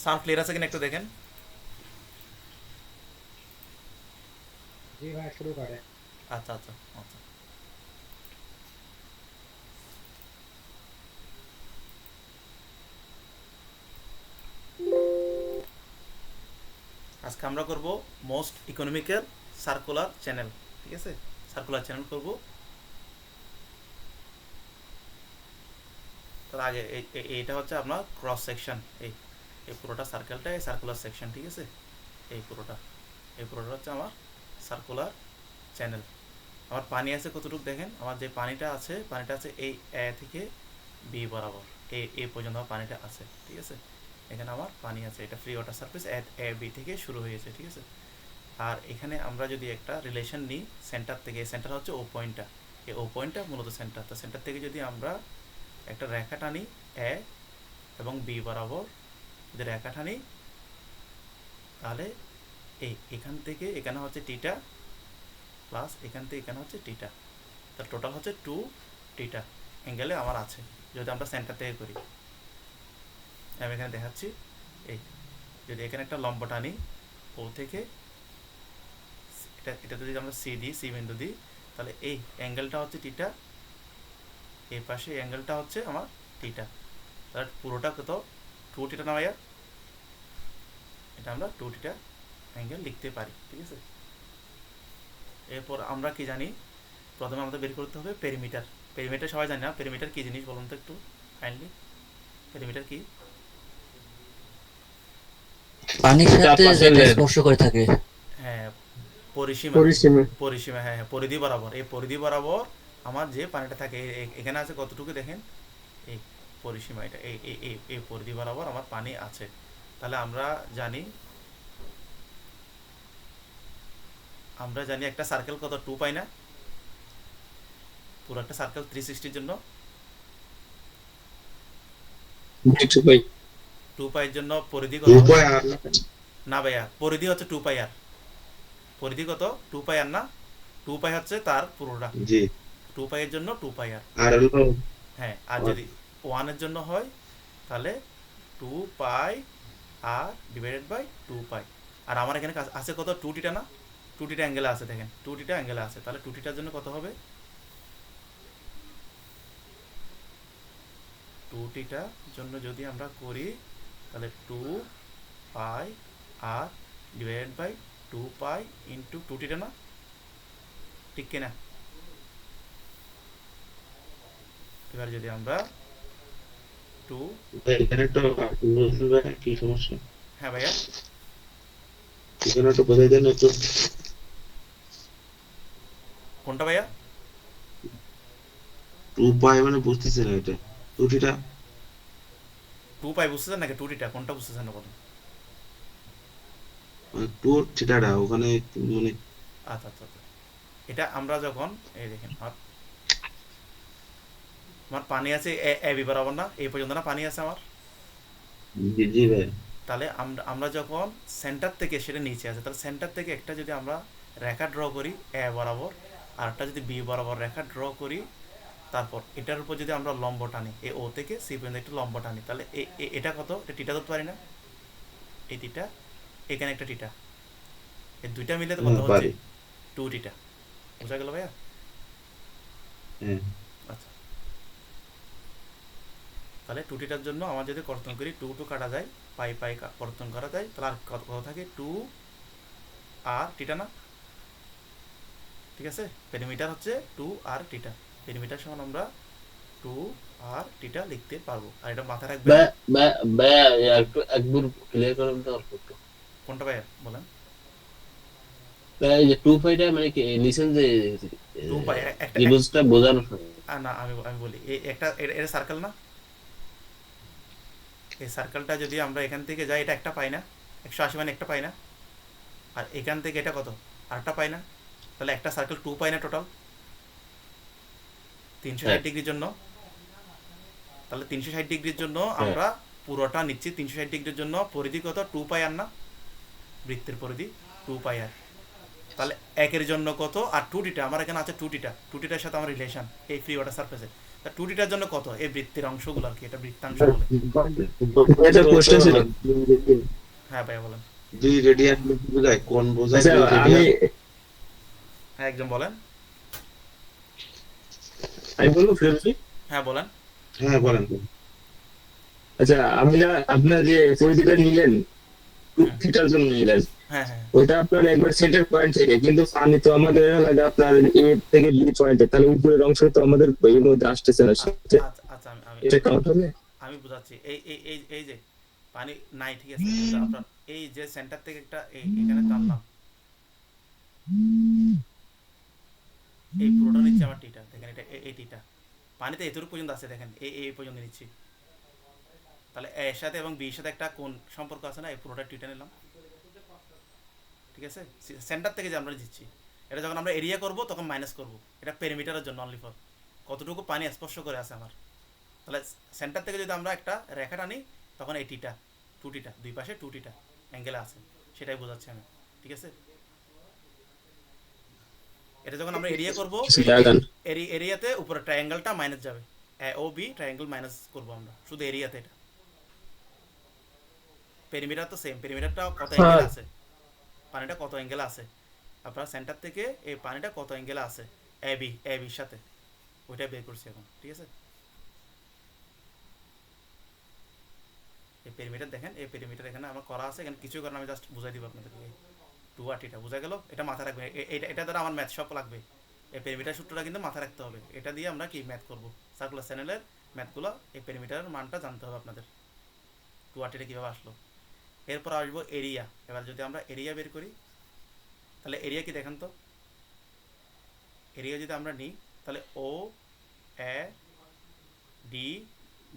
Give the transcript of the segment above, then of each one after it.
Sound clear আছে কিনা একটু দেখেন। জি ভাই, শুরু করে। আচ্ছা আচ্ছা আচ্ছা। আজকে আমরা করব মোস্ট ইকোনমিক্যাল সার্কুলার চ্যানেল। ঠিক আছে, সার্কুলার চ্যানেল করব। তার আগে এইটা হচ্ছে আপনার ক্রস সেকশন। এই এই পুরোটা সার্কেলটা এই সার্কুলার সেকশন। ঠিক আছে, এই পুরোটা এই পুরোটা হচ্ছে আমার সার্কুলার চ্যানেল। আমার পানি আছে কতটুকু দেখেন। আমার যে পানিটা আছে এই এ থেকে বি বরাবর, এই পর্যন্ত আমার পানিটা আছে। ঠিক আছে, এখানে আমার পানি আছে, এটা free water surface A B থেকে শুরু হয়েছে। ঠিক আছে, আর এখানে আমরা যদি একটা রিলেশন নিই সেন্টার থেকে, সেন্টার হচ্ছে ও পয়েন্টটা, এই ও পয়েন্টটা মূলত সেন্টার। তো সেন্টার থেকে যদি আমরা একটা রেখা টানি এ এবং বি বরাবর, যদি রেখা টানি তাহলে এখান থেকে এখানে হচ্ছে টিটা প্লাস এখান থেকে এখানে হচ্ছে টিটা, তার টোটাল হচ্ছে টু টিটা অ্যাঙ্গেলে আমার আছে যদি আমরা সেন্টার থেকে করি। আমি এখানে দেখাচ্ছি। এই যদি এখানে একটা লম্ব টানি ও থেকে, এটা যদি আমরা সি দিই, সি বিন্দু দিই, তাহলে এই অ্যাঙ্গেলটা হচ্ছে টিটা, এই পাশে অ্যাঙ্গেলটা হচ্ছে আমার টিটা। তাহলে পুরোটা কত, টু টিটা না ভাইয়া? এটা আমরা টু টিটা অ্যাঙ্গেল লিখতে পারি। ঠিক আছে, এরপর আমরা কি জানি, প্রথমে আমাদের বের করতে হবে পেরিমিটার। পেরিমিটার সবাই জানি না, পেরিমিটার কি জিনিস বলুন তো একটু কাইন্ডলি। পেরিমিটার কি? পানির সাথে চারপাশের যেটা লেন। স্পর্শ করে থাকে। হ্যাঁ, পরিসীমা। পরিসীমা। পরিসীমা, হ্যাঁ হ্যাঁ, পরিধি বরাবর। এই পরিধি বরাবর আমার যে পানিটা থাকে, এখানে আছে কতটুকু দেখেন, এই পরিসীমা, এটা এই এই এই এই পরিধি বরাবর আমার পানি আছে। তাহলে আমরা জানি একটা সার্কেল কত, টু পাই না? পুরো একটা সার্কেল 360 জন্য দেখছো ভাই? টু পাইয়ের জন্য পরিধি কত? রূপায় আর না ভাইয়া, পরিধি হচ্ছে টু পাই আর। পরিধি কত? টু পাই আর না, টু পাই হচ্ছে তার পুরোটা। জি। টু পাইয়ের জন্য টু পাই আর। আর হলো হ্যাঁ, আর যদি ওয়ানের জন্য হয় তাহলে two pi r divided by two pi. আর আমার এখানে আছে কত, টু টিটা না? টু টিটা অ্যাঙ্গেলে আছে দেখেন, টু টিটা অ্যাঙ্গেলে আছে। তাহলে টু টিটার জন্য কত হবে? টু টিটার জন্য যদি আমরা করি তাহলে two pi r divided by two pi into two theta না? ঠিক কিনা? এবার যদি আমরা টু, এখানে তো বুঝতে কি সমস্যা? হ্যাঁ ভাইয়া, এখানে তো বোঝাই দেন একটু। কোনটা ভাইয়া? উপায় মানে বুঝতেছি না এটা, ত্রুটিটা। টু পাই বুঝতেছেন নাকি টু টিটা, কোনটা বুঝতেছেন না বলুন? মানে টুর ঠিটাটা ওখানে মানে আচ্ছা আচ্ছা আচ্ছা, এটা আমরা যখন এই দেখেন আমার আমার পানি আছে এ বি বরাবর না, এই পর্যন্ত না পানি আছে আমার। জি জি ভাই। তাহলে আমরা যখন সেন্টার থেকে, সেটা নিচে আছে, তাহলে সেন্টার থেকে একটা যদি আমরা রেখা ড্র করি এ বরাবর, আর একটা যদি বি বরাবর রেখা ড্র করি, তারপর এটার উপর যদি আমরা লম্ব টানি, এ ও থেকে সি পর্যন্ত একটু লম্ব টানি, তাহলে এটা কত, এটা টিটা ধরতে পারি না? এই টিটা, এখানে একটা টিটা, এই দুইটা মিলে তো কত হ্যাঁ হচ্ছে? পারি। টু টিটা। বোঝা গেল ভাইয়া? হ্যাঁ। আচ্ছা, তাহলে টু টিটার জন্য আমার যদি কর্তন করি, টু টু কাটা যায়, পাই পাই কর্তন করা যায়, তাহলে আর কত কত থাকে, টু আর টিটা না? ঠিক আছে, পেরিমিটার হচ্ছে টু আর টিটা। পেরিমিটার সমান আমরা টু আর টিটা লিখতে পারবো, আর এটা মাথায় রাখবেন। বা বা বা একটু একবার ক্লিয়ার করেন তো অল্প একটু। কোনটা ভাইয়া বলেন? এই যে টু ফাইটা মানে কি নিছেন যে টু পাই একটা ত্রিভুজটা বোঝানোর সময়। না, আমি আমি বলি, এই একটা এটা সার্কেল না? এই সার্কেলটা যদি আমরা এখান থেকে যাই, এটা একটা পাই না? 180 মানে একটা পাই না? আর এখান থেকে এটা কত, আরেকটা পাই না? তাহলে একটা সার্কেল টু পাই না টোটাল, তিনশো হ্যাঁ ষাট ডিগ্রির জন্য। তাহলে 360 ডিগ্রির জন্য হ্যাঁ আমরা পুরোটা নিচ্ছি, 360 ডিগ্রির জন্য পরিধি কত, টু পাই আর না? বৃত্তের পরিধি টু পাই আর। তাহলে একের জন্য কত, আর টু টিটা আমার এখানে আছে, টু টিটার সাথে আমার রিলেশন এই ফ্রি ওয়াটার সারফেসে। তা 2Dটার জন্য কত এই বৃত্তের অংশগুলো আর কি, এটা বৃত্তাংশ বলে। এটা প্রশ্ন ছিল। হ্যাঁ ভাইয়া বলেন। 2 রেডিয়ান বোঝায় কোন বোঝায় আচ্ছা 2 রেডিয়ান। হ্যাঁ একজন বলেন। আমি বলবো ফিরোজী। হ্যাঁ বলেন। হ্যাঁ বলেন। আচ্ছা আমি না আপনার যে পরিধিটা নিলেন হুম। থিটার জন্য নিলেন, হ্যাঁ হ্যাঁ ওইটা আপনার একবার সেন্টার পয়েন্ট থেকে, কিন্তু পানি তো আমাদের লাগে আপনার এ থেকে বি পয়েন্টে, তাহলে উপরের অংশ তো আমাদের এর মধ্যে আসতেছে না, আচ্ছা আচ্ছা আমি আমি এটা কাউন্ট হবে? আমি বুঝাচ্ছি। এই এই এই এই যে পানি নাই ঠিক আছে, কিন্তু আপনার এই যে সেন্টার থেকে একটা এখানে টানলাম, এই পুরোটা নিচ্ছে আমার টিটা, দেখেন এটা এই টিটা পানিতে এতটুকু পর্যন্ত আছে, দেখেন এই পর্যন্ত নিচ্ছি। তাহলে এর সাথে এবং বির সাথে একটা কোন সম্পর্ক আছে না, এই পুরোটা টিটা নিলাম ঠিক আছে, সেন্টার থেকে যে আমরা দিচ্ছি। এটা যখন আমরা এরিয়া করব তখন মাইনাস করব, এটা পেরিমিটারের জন্য অনলি ফর কতটুকু পানি স্পর্শ করে আছে আমার। তাহলে সেন্টার থেকে যদি আমরা একটা রেখা টানি তখন এই টিটা 2Dটা দুই পাশে 2Dটা অ্যাঙ্গেলে আছে, সেটাই বোঝাচ্ছি আমি ঠিক আছে। এটা যখন আমরা এরিয়া করব, কিছু দেখান। এরিয়াতে উপরে ট্রায়াঙ্গেলটা মাইনাস যাবে, এ ও বি ট্রায়াঙ্গেল মাইনাস করবো আমরা শুধু এরিয়াতে। এটা পেরিমিটার তো সেম, পেরিমিটারটা কত অ্যাঙ্গেল আছে, পানিটা কত অ্যাঙ্গেলে আছে, আপনার সেন্টার থেকে এই পানিটা কত অ্যাঙ্গেলে আছে এ বির সাথে, ওইটা বের করছি এখন ঠিক আছে। এই পেরিমিটার দেখেন, এই পেরিমিটার এখানে আমার করা আছে, এখানে কিছুই করেন, আমি জাস্ট বুঝাই দিব আপনাদেরকে। 2 আর বোঝা গেল, এটা মাথা রাখবে, এটা দ্বারা আমার ম্যাথ সব লাগবে। এই পেরিমিটার সূত্রটা কিন্তু মাথা রাখতে হবে, এটা দিয়ে আমরা কি ম্যাথ করব, সার্কুলার চ্যানেলের ম্যাথগুলো। এই পেরিমিটারের মানটা জানতে হবে আপনাদের, 2 কীভাবে আসলো। এরপর আসবো এরিয়া। এবার যদি আমরা এরিয়া বের করি, তাহলে এরিয়া কি দেখেন তো, এরিয়া যদি আমরা নিই তাহলে ও এ ডি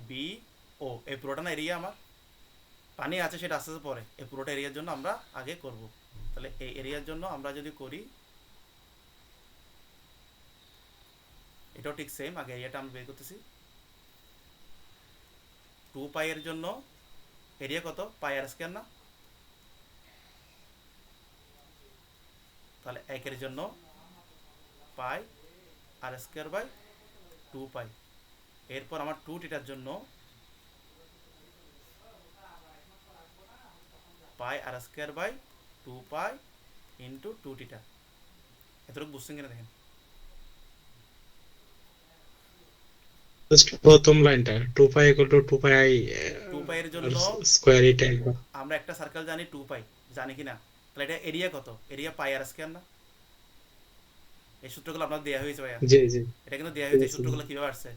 বি ও, এই পুরোটা না এরিয়া আমার, পানি আছে সেটা আস্তে আস্তে পরে, এই পুরোটা এরিয়ার জন্য আমরা আগে করব। তাহলে এই এরিয়ার জন্য আমরা যদি করি, এটাও ঠিক সেম, আগে এরিয়াটা আমরা বের করতেছি। 2 এর জন্য এরিয়া কত, পাই আর স্কয়ার না, তাহলে 1 জন্য পাই আর স্কয়ার বাই 2 এরপর আমার 2 জন্য পাই আর স্কয়ার বাই 2 ইন্টু 2 এতটুকু বুঝছেন কিনা দেখেন। প্রথম লাইনটা 2 পাই ইকুয়াল টু 2 পাই 2 এর জন্য স্কয়ার, এটা আমরা একটা সার্কেল জানি 2 জানি কিনা, তাহলে এটা এরিয়া কত, এরিয়া পাই আর স্কয়ার না, এই সূত্রগুলো আপনার দেওয়া হয়েছে ভাইয়া, জি জি এটা কিন্তু দেওয়া হয়েছে, এই সূত্রগুলো কীভাবে আসছে।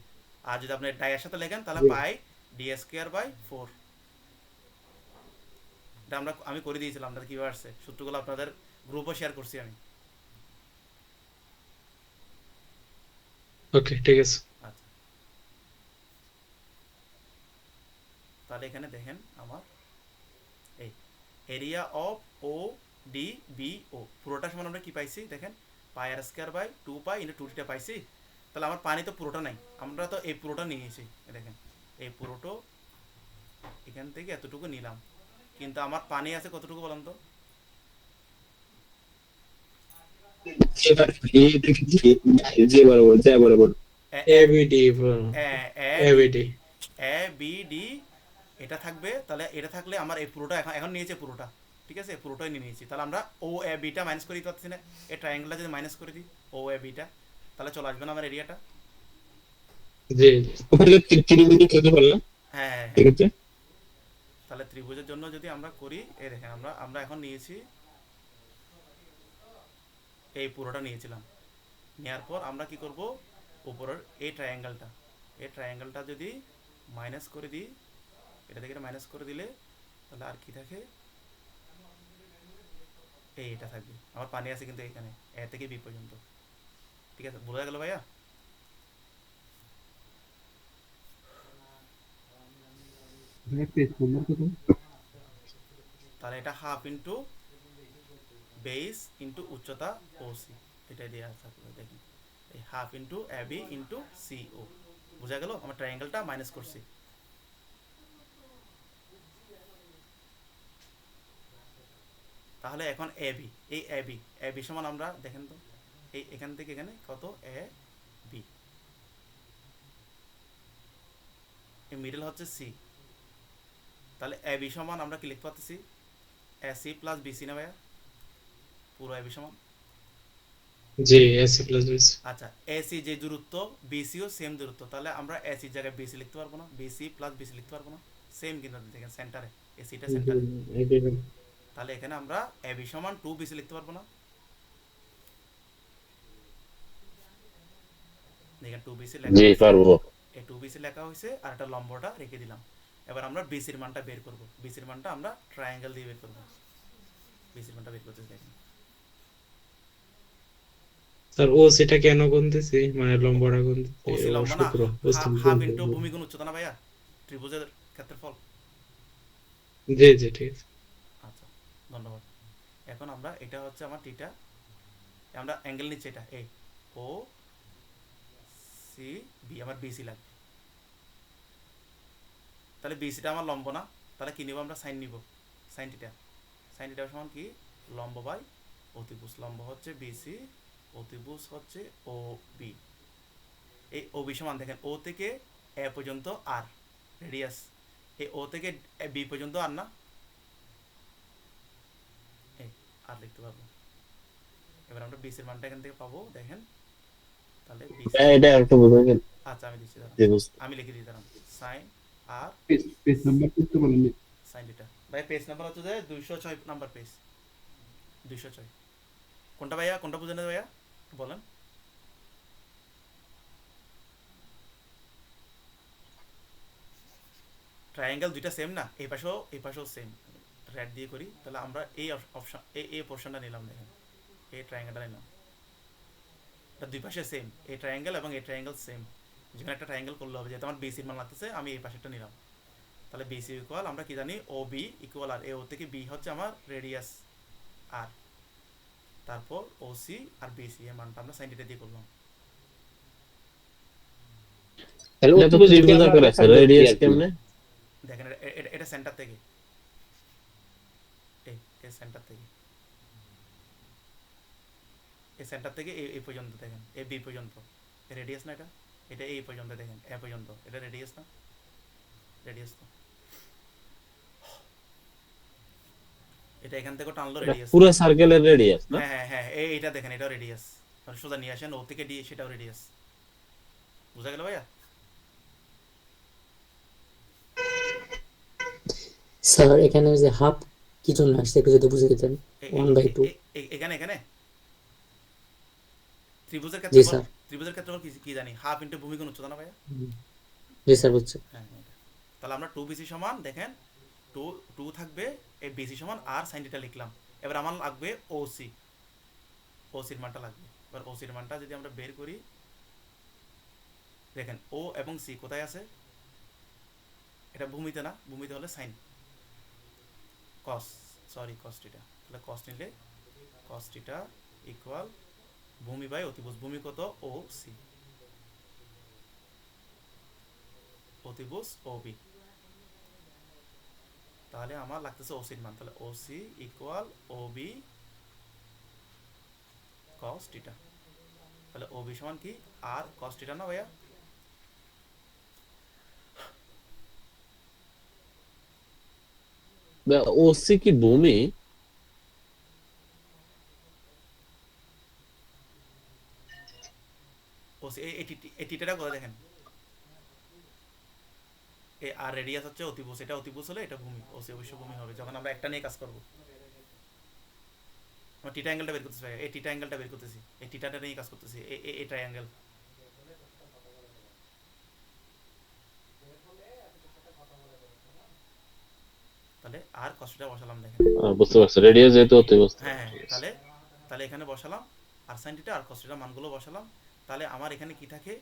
আর যদি আপনি ডাইয়ের সাথে লেখেন তাহলে পাই ডি স্কয়ার বাই 4, এটা আমি করে দিয়েছিলাম আপনাদের কীভাবে আসছে, সূত্রগুলো আপনাদের গ্রুপও শেয়ার করছি আমি। ওকে ঠিক আছে। আচ্ছা তাহলে এখানে দেখেন আমার এই area of O D B O পুরোটা সমান আমরা কি পাইছি দেখেন, pi r square by 2 into 2 পাইছি। তাহলে আমার পানি তো পুরোটা নাই, আমরা তো এই পুরোটা নিয়েছি, দেখেন এই পুরোটো এখান থেকে এতটুকু নিলাম, কিন্তু আমার পানি আছে কতটুকু বলেন তো, এবার এ থেকে যে বরাবর যা বরাবর ABD ABD A B D এটা থাকবে। তাহলে এটা থাকলে আমার এই পুরোটা এখন নিয়েছে পুরোটা ঠিক আছে, পুরোটাই নিয়ে নিয়েছি। তাহলে আমরা ও এ বিটা মাইনাস করে দিতে পারছি না, এই ট্রায়াঙ্গেলটা যদি মাইনাস করে দিই ও এ বিটা, তাহলে চলে আসবে না আমার এরিয়াটা। জি ওখানে ত্রিভুজ খেলতে পারলাম হ্যাঁ হ্যাঁ ঠিক হ্যাঁ, আছে। তাহলে ত্রিভুজের জন্য যদি আমরা করি, এই দেখেন আমরা আমরা এখন নিয়েছি এই পুরোটা নিয়েছিলাম, নেওয়ার পর আমরা কি করব, উপরের এই ট্রায়াঙ্গেলটা যদি মাইনাস করে দিই, এটা থেকে মাইনাস করে দিলে তাহলে আর কি থাকে, এটা থাকবে। আমার পানি আছে কিন্তু এখানে এ থেকে বি পর্যন্ত, ঠিক আছে বোঝা গেল ভাইয়া। তাহলে এটা হাফ ইন্টু বেস ইন্টু উচ্চতা ওসি, এটাই দেওয়া থাকবে দেখুন, এই half into A B into C ও, বোঝা গেল আমার ট্রায়াঙ্গেলটা মাইনাস করছি। তাহলে এখন এই এ বি সমান আমরা দেখেন তো, এই এখান থেকে এখানে কত এ বি, মিডল হচ্ছে সি, তাহলে এ বি সমান আমরা কি লিখতে পারতেছি এসি প্লাস বিসি না ভাইয়া, পুরো এ বি সমান। জি এসি প্লাস বিসি। আচ্ছা এসি যে দূরত্ব বিসিও সেম দূরত্ব, তাহলে আমরা এসির জায়গায় বিসি লিখতে পারবো না, বিসি প্লাস বিসি লিখতে পারবো না, সেম কিন্তু দেখেন সেন্টারে, এসিটা সেন্টারে, তাহলে এখানে আমরা এ বি সমান 2 বিসি লিখতে পারবো না, দেখেন 2 বিসি লেখা জি হয়েছে, পারবো। এই 2 বিসি লেখা হয়েছে আর একটা লম্বটা রেখে দিলাম। এবার আমরা বিসির মানটা বের করব, বিসির মানটা আমরা ট্রায়াঙ্গেল দিয়ে বের করব, বিসির মানটা বের করতে দেখেন। স্যার ও সেটা কেন গুনতেছি, মানে লম্বাটা গুনতেছি, ওসি ও লম্ব না, সূত্র হাফ ইনটু ভূমিগুণ উচ্চতা না ভাইয়া, ত্রিভুজের ক্ষেত্রফল। জি জি ঠিক আছে। আচ্ছা ধন্যবাদ। এখন আমরা এটা হচ্ছে আমার টিটা, আমরা অ্যাঙ্গেল নিচ্ছি এটা এ ও সি বি, আমার বিসি লাগবে, তাহলে বিসিটা আমার লম্ব না, তাহলে কি নিব আমরা সাইন নিব, সাইন টিটা, সাইন টিটা সমান কি লম্ব বাই অতিভুজ, লম্ব হচ্ছে বিসি, অতিভুজ হচ্ছে ও বি, এই ও বি সমান দেখেন ও থেকে এ পর্যন্ত আর রেডিয়াস, এই ও থেকে বি পর্যন্ত আর না, এই আর লিখতে পারবো। এবার আমরা বিসির মানটা এখান থেকে পাবো দেখেন, তাহলে বিসি, এটা একটু বুঝাবেন। আচ্ছা আমি দিচ্ছি দাঁড়ান, জি বুঝতে। আমি লিখে দিই দাঁড়ান, সাইন আর পেজ নাম্বার করতে বলেন। সাইন থিটা, ভাই পেজ নাম্বার হচ্ছে যে 206 নাম্বার পেজ, 206 কোনটা ভাইয়া, কোনটা বুঝেন ভাইয়া বলেন। ট্রায়াঙ্গেল দুইটা সেম না, এই পাশেও সেম, রেড দিয়ে করি, তাহলে আমরা এই অপশন এই পোর্শনটা নিলাম, দেখেন এই ট্রায়াঙ্গেলটা নিলাম, এটা দুই পাশে সেম, এই ট্রায়াঙ্গেল এবং এই ট্রায়াঙ্গেল সেম, যেখানে একটা ট্রায়াঙ্গেল করলে হবে, যেহেতু আমার বিসির মান লাগতেছে আমি এই পাশেরটা নিলাম, তাহলে বিসি ইকুয়াল আমরা কি জানি ও বি ইকুয়াল আর, এ ও থেকে বি হচ্ছে আমার রেডিয়াস আর, তারপর ও সি আর বিসি এর মানটা আমরা সাইন থিটা দিয়ে করলাম। এটা তো ত্রিভুজ আকারে আছে, রেডিয়াস কেমনে? দেখেন এটা সেন্টার থেকে, এই সেন্টার থেকে, এই সেন্টার থেকে এই পর্যন্ত দেখেন, এই বি পর্যন্ত রেডিয়াস না, এটা এটা এই পর্যন্ত দেখেন, এ পর্যন্ত এটা রেডিয়াস না, রেডিয়াস তো এটা এখান থেকে টানলো রেডিয়াস, পুরো সার্কেলের রেডিয়াস না? হ্যাঁ হ্যাঁ হ্যাঁ এইটা দেখেন এটাও রেডিয়াস, তাহলে সোজা নিয়ে আসেন ও থেকে ডি, সেটাও রেডিয়াস, বুঝা গেল ভাইয়া? স্যার এখানে যে হাফ কি জন্য আসছে একটু যদি বুঝে দিতেন। 1/2 এখানে এখানে ত্রিভুজের জি ক্ষেত্রে স্যার। ত্রিভুজের ক্ষেত্রে কি জানি হাফ ইন্টু ভূমিগুণ উচ্চতা না ভাইয়া, জি স্যার বুঝছি। হ্যাঁ এটা। তাহলে আমরা 2 বিসি সমান দেখেন 2 থাকবে, এই বিসি সমান আর সাইন থিটা লিখলাম, এবার আমার লাগবে ওসি, ওসির মানটা লাগবে, এবার ওসির মানটা যদি আমরা বের করি, দেখেন ও এবং সি কোথায় আছে, এটা ভূমিতে না, ভূমিতে হলে সাইন কস, সরি কস থিটা, তাহলে কস নিলে কস থিটা ইকুয়াল ভূমি বাই অতিভুজ, ভূমি কত ও সি, অতিভুজ ও বি, তাহলে আমার লাগতেছে ওসির মান, তাহলে ওসি ইকুয়াল ও বি কস থিটা, তাহলে ও বি সমান কি আর কস থিটা না ভাইয়া, ওসি কি ভূমি? ওসি এই থিটাটা করে দেখেন, এই আর রেডিয়াস হচ্ছে অতিভুজ, এটা অতিভুজ হলে এটা ভূমি, ওসি অবশ্য ভূমি হবে যখন আমরা একটা নিয়ে কাজ করব। আমরা টিটা অ্যাঙ্গেলটা বের করতেছি, এই টিটা অ্যাঙ্গেলটা বের করতেছি, এই টিটাটা নিয়ে কাজ করতেছি, এই ট্রায়াঙ্গেল, তাহলে আর কষ্টটা বসালাম দেখেন, বুঝতে পারছি, রেডিয়াস যেহেতু অতি বুঝতে হ্যাঁ পারছি। তাহলে তাহলে এখানে বসালাম আর সাইন থিটা আর কস থিটা মানগুলো বসালাম, তাহলে আমার এখানে কি থাকে,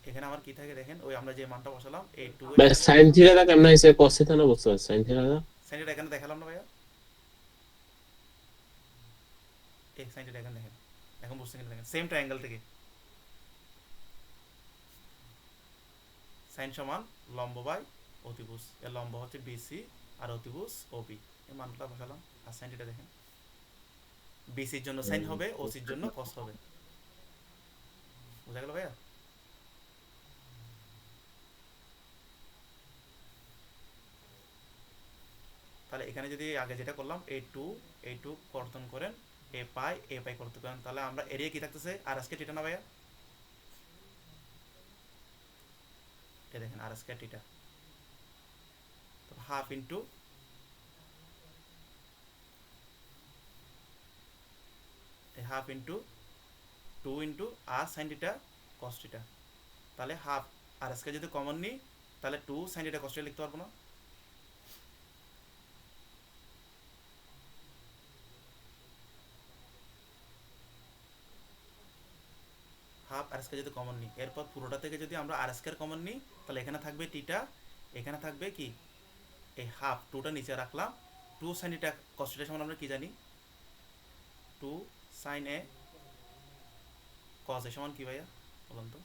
এখানে আমার কি থাকে দেখেন, ওই আমরা যে মানটা বসালাম এই 2 ভাই সাইন থিটাটা কেমন হইছে, কস থিটা না? বুঝতে পারছি সাইন থিটাটা। সাইন থিটা এখানে দেখালাম না ভাইয়া, এই সাইন থিটা এখানে দেখেন, এখন বুঝতে কিনা দেখেন সেম ট্রায়াঙ্গেল থেকে সাইন সমান লম্ব বাই অতিভুজ, এর লম্ব হচ্ছে বিসি আর অতিভুজ ওবি, এই মানটা বসালাম আর সাইন থিটা দেখেন, বিসির জন্য সাইন হবে, ওসির জন্য কস হবে, বোঝা গেল ভাইয়া? তাহলে এখানে যদি আগে যেটা করলাম এই টু কর্তন করেন এ পাই করতে করেন, তাহলে আমরা এরিয়া কি থাকতেছে আর আজকে টিটা না ভাইয়া? এ দেখেন আর আজকে theta, half into half into 2 into r sine theta cos টিটা। তাহলে হাফ আর আজকে যদি কমন নিই তাহলে 2 সাইন টিটা কস টিটা লিখতে পারবো না? হাফ আর স্কয়ার যদি কমন নিই, এরপর পুরোটা থেকে যদি আমরা আর স্কয়ার কমন নিই তাহলে এখানে থাকবে টিটা, এখানে থাকবে কি এই হাফ, টুটা নিচে রাখলাম। 2 সাইন টিটা কস টিটা সমান আমরা কি জানি? 2 সাইন এ কস এ সমান কি ভাইয়া বলুন তো?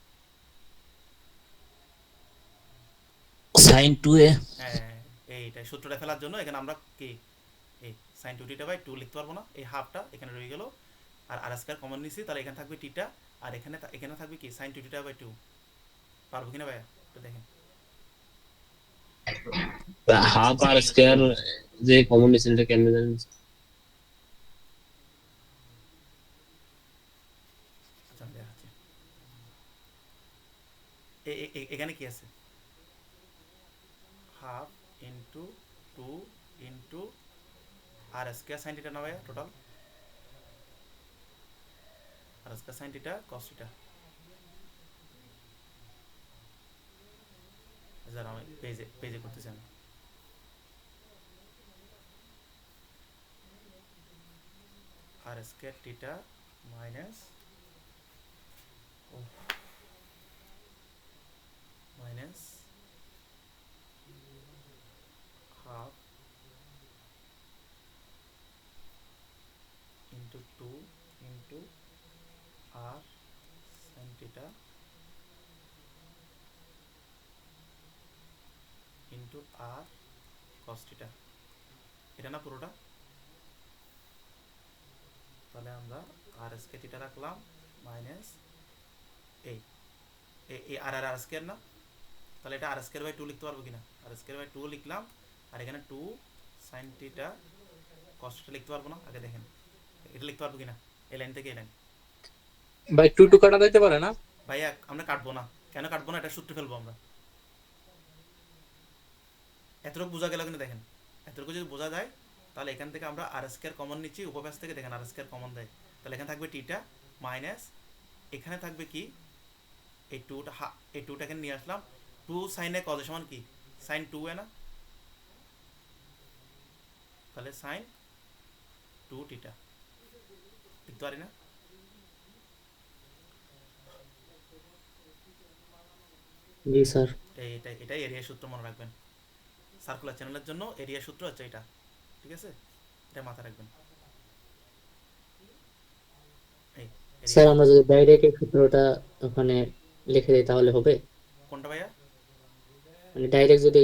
Sign 2a। হ্যাঁ, এইটাই সূত্রটা ফেলার জন্য এখানে আমরা কি এই সাইন 2 টিটা বাই 2 লিখতে পারবো না, এই হাফটা এখানে রয়ে গেল। আর আর স্কয়ার কমন নিছি তাহলে এখানে থাকবে টিটা, আর এখানে থাকবে কি সাইন 2 টিটা বাই 2। পারবো কিনা ভাইয়া একটু দেখেন। হাফ আর স্কয়ার যে কমন নিছেন এটা কেন জানেন? আচ্ছা আমি দেখাচ্ছি। এখানে কি আছে? হাফ ইন্টু 2 ইন্টু আর স্কয়ার সাইন টিটা না ভাইয়া টোটাল, আর স্কয়ার সাইন টিটা কস টিটা। যারা আমি পেজে করতেছি আমি। R square theta minus half into 2 into r sine theta into r cos theta, এটা না পুরোটা? তাহলে আমরা আর স্কয়ার টিটা রাখলাম মাইনাস এই আর আর স্কয়ার না, তাহলে এটা আর স্কয়ার বাই 2 লিখতে পারবো কিনা? আর স্কয়ার বাই 2 লিখলাম, আর এখানে 2 সাইন টিটা কস টিটা লিখতে পারবো না? আগে দেখেন এটা লিখতে পারবো কিনা এই লাইন থেকে এই লাইন। ভাই 2 কাটা যাইতে পারে না? ভাইয়া আমরা কাটবো না, কেন কাটবো না? এটা সূত্রে ফেলবো আমরা। এতটুকু বোঝা গেল কিনা দেখেন, এতটুকু যদি বোঝা যায় তাহলে এখান থেকে আমরা আর স্কয়ার কমন নিচ্ছি, উপপাশ থেকে দেখেন আর স্কয়ার কমন দেয়, তাহলে এখানে থাকবে টিটা মাইনাস এখানে থাকবে কি এই টুটা এখানে নিয়ে আসলাম। 2 সাইন এ কস সমান কি সাইন 2a না? তাহলে সাইন 2 টিটা লিখতে পারি না? জি স্যার। এটাই এরিয়া সূত্র মনে রাখবেন। সার্কুলার চ্যানেলের জন্য এরিয়া সূত্র হচ্ছে এটা, ঠিক আছে? এটা মাথায় রাখবেন। এই স্যার আমরা যদি ডাইরেক্ট এই সূত্রটা ওখানে লিখে দিই তাহলে হবে? কোনটা ভাইয়া? মানে ডাইরেক্ট যদি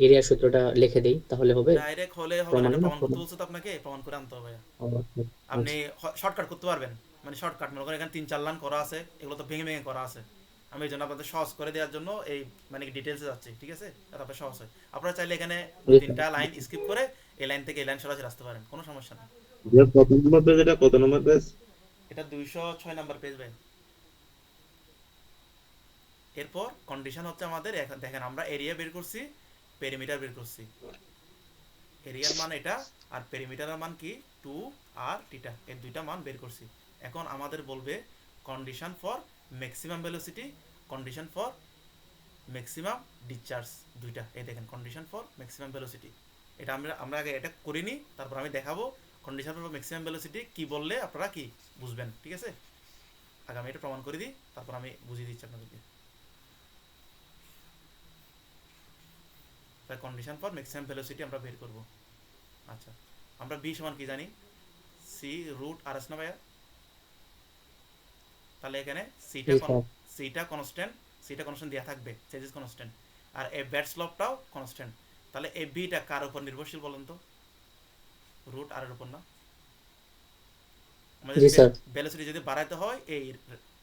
এরিয়ার সূত্রটা লিখে দিই তাহলে হবে? ডাইরেক্ট হলে হবে না, প্রমাণ এটা না প্রমাণ করতে বলছে তো আপনাকে, প্রমাণ করে আনতে হবে ভাইয়া। আপনি শর্টকাট করতে পারবেন, মানে শর্টকাট মনে করেন এখানে 3-4 লাইন করা আছে, এগুলো তো ভেঙে ভেঙে করা আছে। আমি এই জন্য আপনাদের সহজ করে দেওয়ার জন্য এই মানে ডিটেলসে যাচ্ছি, ঠিক আছে? তারপরে সহজ হয়। আপনারা চাইলে এখানে 2-3টা লাইন স্কিপ করে এই লাইন থেকে এই লাইন সরাসরি আসতে পারেন, কোনো সমস্যা নেই। কত নম্বর পেজ? এটা কত নম্বর পেজ? এটা 206 নাম্বার পেজ ভাই। এরপর কন্ডিশন হচ্ছে আমাদের দেখেন আমরা এরিয়া বের করছি, পেরিমিটার বের করছি। এরিয়ার মান এটা আর পেরিমিটারের মান কি 2 আর টিটা, এর দুইটা মান বের করছি। এখন আমাদের বলবে condition for maximum velocity, condition for maximum discharge, দুইটা। এই দেখেন কন্ডিশন ফর ম্যাক্সিমাম ভেলোসিটি, এটা আমরা আগে এটা করিনি, তারপর আমি দেখাবো কন্ডিশন ফর ম্যাক্সিমাম ভেলোসিটি কি বললে আপনারা কি বুঝবেন, ঠিক আছে? আগে আমি এটা প্রমাণ করে দিই, তারপর আমি বুঝিয়ে দিচ্ছি আপনাদেরকে। তাই কন্ডিশন ফর ম্যাক্সিমাম ভেলোসিটি আমরা বের করব। আচ্ছা, আমরা বি সমান কি জানি? সি রুট আর এস না ভাইয়া? তাহলে এখানে সিটা কনস্ট্যান্ট দেওয়া থাকবে, চেঞ্জেস কনস্ট্যান্ট, আর এ ব্যাড স্লোপটাও কনস্ট্যান্ট। তাহলে এই বিটা কার উপর নির্ভরশীল বলেন তো? রুট আর এর উপর না? আমাদের ভেলোসিটি যদি বাড়াইতে হয় এই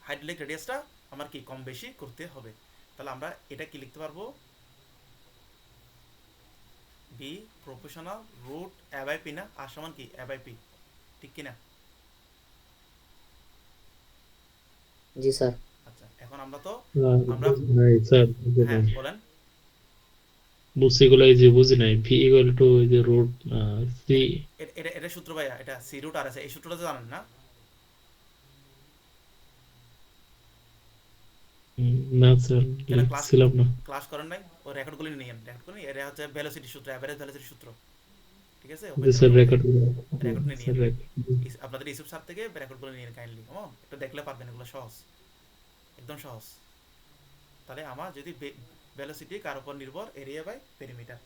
হাইড্রোলিক রেডিয়াসটা আমার কি কম বেশি করতে হবে। তাহলে আমরা এটা কি লিখতে পারবো, B proportional root A by P না, আর সমান কি এ বাই পি, ঠিক কিনা? জি স্যার। আচ্ছা এখন আমরা তো আমরা আমরা নাই স্যার, হ্যাঁ বলেন। বুঝছি গুলো এই যে বুঝি নাই, ভি ইকুয়াল টু এই যে রুট সি। এটা এটা সূত্র ভাইয়া, এটা সি রুট আর আছে, এই সূত্রটা তো জানেন না? না স্যার, কেন ক্লাস লিখছিলাম না। ক্লাস করেন নাই? ও রেকর্ডগুলো নিয়ে রেকর্ড করে নিন। এটা হচ্ছে ভেলোসিটি সূত্র, এভারেজ ভেলোসিটি সূত্র, ঠিক আছে? জি স্যার, রেকর্ড রেকর্ড নিয়ে স্যার, নিন আপনাদের ইউসুফ স্যার থেকে রেকর্ডগুলো নিয়ে কাইন্ডলি। কেমন, একটু দেখলে পারবেন, এগুলো সহজ, একদম সহজ। তাহলে আমার যদি ভেলোসিটি কার উপর নির্ভর, এরিয়া বাই পেরিমিটার।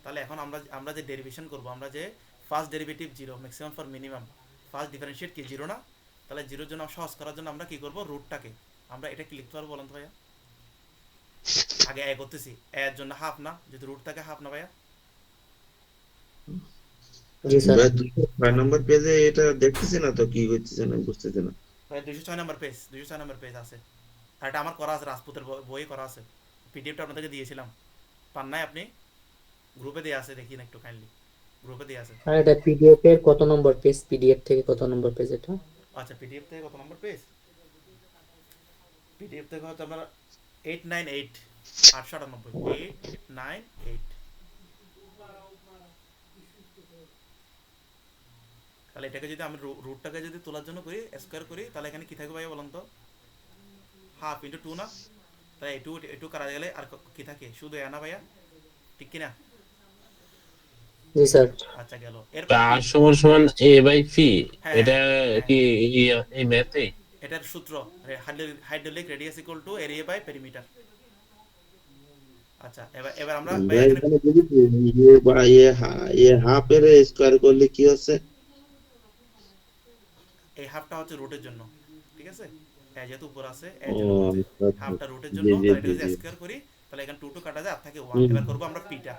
তাহলে এখন আমরা যে ডেরিভেশন করব, আমরা যে first derivative zero, maximum for minimum, first differentiate কি জিরো না? তাহলে জিরোর জন্য সহজ করার জন্য আমরা কি করব, রুটটাকে আমরা এটা কি লিখতে পারবো বলেন তো ভাইয়া? আগে এ করতেছি, এর জন্য হাফ না, যদি রুট থাকে হাফ না ভাইয়া? জি স্যার। 6 নম্বর পেজে এটা দেখতেছি না তো, কি হচ্ছে না বুঝতেছি না। ভাই 206 নম্বর পেজ, 206 নম্বর পেজ আছে। আর এটা আমার করা আছে, রাজপুতের বই করা আছে, পিডিএফটা আপনাদেরকে দিয়েছিলাম, পান নাই আপনি? গ্রুপে দিয়ে আছে, দেখিন একটু কাইন্ডলি, গ্রুপে দিয়ে আছে। আর এটা পিডিএফ এর কত নম্বর পেজ? পিডিএফ থেকে কত নম্বর পেজ এটা? আচ্ছা পিডিএফ থেকে কত নম্বর পেজ? পিডিএফ থেকে হচ্ছে আমরা 898, 898, 898। তাহলে এটাকে যদি আমি রুটটাকে যদি তোলার জন্য করি, স্কোয়ার করি, তাহলে এখানে কি থাকবে ভাই বলুন তো? হাফ ইন্টু টু না? তাহলে এটু কাটা গেলে আর কি থাকে, শুধু এ না ভাইয়া, ঠিক কিনা? জি স্যার। আচ্ছা গেল। আর সমান সমান এ বাই পি, হ্যাঁ, এটা হ্যাঁ। কি এই ম্যাথে? এটার সূত্র hydraulic radius equal to area by perimeter. আচ্ছা এবার আমরা ভাই এখানে যদি ইয়ে বা ইয়ে হাফ এর স্কয়ার করলে কি হচ্ছে? এই হাফটা হচ্ছে রুটের জন্য, ঠিক আছে? যেহেতু উপর আছে এর ও জন্য বলছে আচ্ছা, হাফটা রুটের জি জন্য। জি তাহলে এটা জি যদি জি। স্কয়ার করি, তাহলে এখানে 2 কাটা যায়, আর থাকে 1। হুম। এবার করব আমরা পিটা,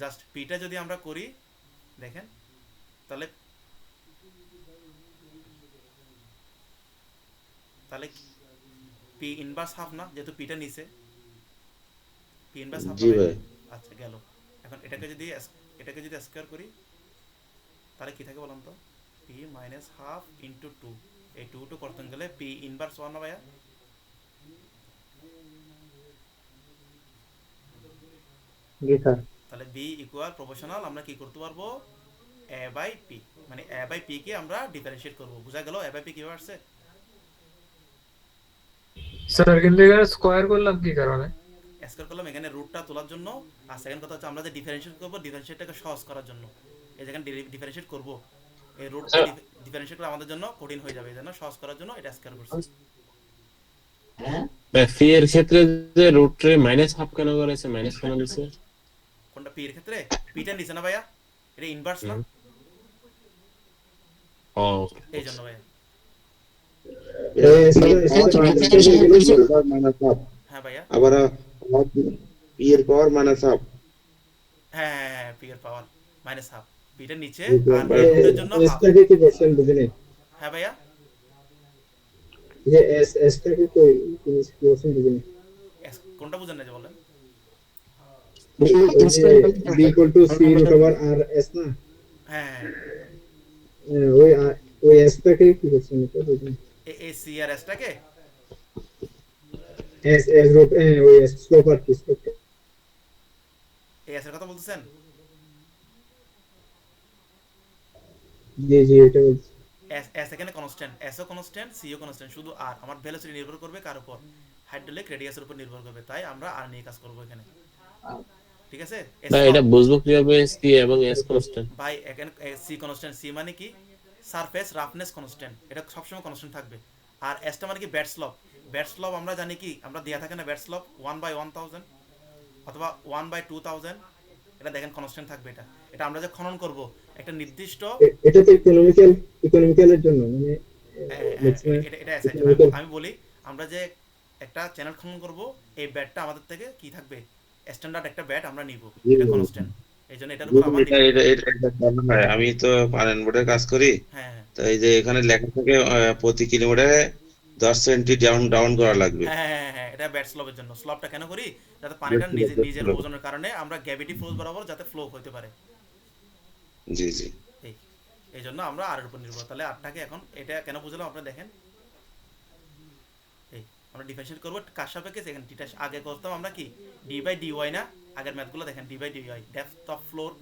জাস্ট পিটা যদি আমরা করি, দেখেন তাহলে তাহলে পি ইনভার্স হাফ না, যেহেতু পিটা নিচে, পি ইনভার্স হাফ জি না? ভাই। আচ্ছা গেল। এখন এটাকে যদি স্কয়ার করি, তাহলে কি থাকে বলুন তো? P minus half into two, এই টু করতে গেলে পি ইনভার্স 1 না ভাইয়া? জি স্যার। তাহলে বি ইকুয়াল প্রপোর্শনাল, আমরা কি করতে পারবো, এ বাই পি, মানে এ বাই পি কে আমরা ডিফারেন্সিয়েট করব। বুঝা গেল এ বাই পি কিভাবে আসছে? স্যার কিন্তু এখানে স্কোয়ার করলাম কি কারণে? স্কয়ার করলাম এখানে রুটটা তোলার জন্য, আর সেকেন্ড কথা হচ্ছে আমরা যে ডিফারেন্সিয়েট করব, ডিফারেন্সিয়েটটাকে সহজ করার জন্য। এই যেখানে ডিফারেন্সিয়েট করব, এই রুটটা ডিফারেন্সিয়েট করা আমাদের জন্য কঠিন হয়ে যাবে, এই জন্য সহজ করার জন্য এটা স্কয়ার করছি। পি এর ক্ষেত্রে যে রুট রে মাইনাস হাফ কেন করেছে, মাইনাস কেন দিছে? কোনটা পি এর ক্ষেত্রে? পিটা নিচে না ভাইয়া, এটা ইনভার্স না, ও এই জন্য ভাইয়া। মাইনাস হাফ, হ্যাঁ ভাইয়া, আবার পি এর পাওয়ার মাইনাস হাফ। হ্যাঁ পি এর পাওয়ার মাইনাস হাফ, পিটা নিচে বুঝতে আর পারছি। রুটের জন্য হাফ। এসটাকে কি কোশ্চেন বুঝিনি, হ্যাঁ ভাইয়া, যে এসটাকে কি কোশ্চেন বুঝিনি। কোনটা বুঝেন না যে বলেন? B equal to C root over R S না? হ্যাঁ ওই ওই এসটাকে কি কোশ্চেন এটা বুঝিনি। এ সি আর এসটাকে, এস এস রুট ওই স্লোপ আর কি স্লোপ। এই এসের কথা বলতেছেন? জি জি এটা বলছি। এস এখানে constant, SO constant, CO constant, শুধু আর আমার ভেলোসিটি নির্ভর করবে কার উপর, হাইড্রোলিক রেডিয়াসের উপর নির্ভর করবে, তাই আমরা আর নিয়ে কাজ করব এখানে, ঠিক আছে? তাই এটা বুঝবো কিভাবে সি এবং এস কনস্ট্যান্ট? ভাই এখানে সি কনস্ট্যান্ট, সি মানে কি সারফেস রাফনেস কনস্ট্যান্ট, এটা সবসময় কনস্ট্যান্ট থাকবে। আর এসটা মানে কি ব্যাড স্লপ, ব্যাড স্লপ আমরা জানি কি, আমরা দেয়া থাকে না ব্যাড স্লপ 1/1000 অথবা 1/2000, এটা দেখেন কনস্ট্যান্ট থাকবে। এটা আমরা যে খনন করব একটা নির্দিষ্ট, এটা তো ইকোনমিক্যালের জন্য মানে এটা আমি বলি, আমরা যে একটা চ্যানেল খনন করব, এই ব্যাটটা আমাদের থেকে কি থাকবে, স্ট্যান্ডার্ড একটা ব্যাট আমরা নিব, এটা কনস্ট্যান্ট, এই জন্য এটার উপর আমার এটা জানা হয়। আমি তো পারেন বোর্ডে কাজ করি, হ্যাঁ তো এই যে এখানে লেখা থাকে প্রতি কিলোমিটারে 10 সেন্টি ডাউন ডাউন করা লাগবে। হ্যাঁ হ্যাঁ হ্যাঁ হ্যাঁ, এটা ব্যাট স্লপের জন্য। স্লপটা কেন করি? যাতে পানিটা নিজের ওজনের কারণে আমরা গ্র্যাভিটি ফোর্স বরাবর যাতে ফ্লো হতে পারে। জি জি। এই এই জন্য আমরা আর এর উপর নির্ভর। তাহলে আরটাকে এখন এটা কেন বুঝলাম আপনারা দেখেন। এই আমরা ডিফারেন্সিয়েট করবো কার সাপেক্ষে? সেখানে টিটা আগে করতাম আমরা কি ডি বাই ডি ওয়াই না? আগের ম্যাথগুলো দেখেন D by D Y depth of floor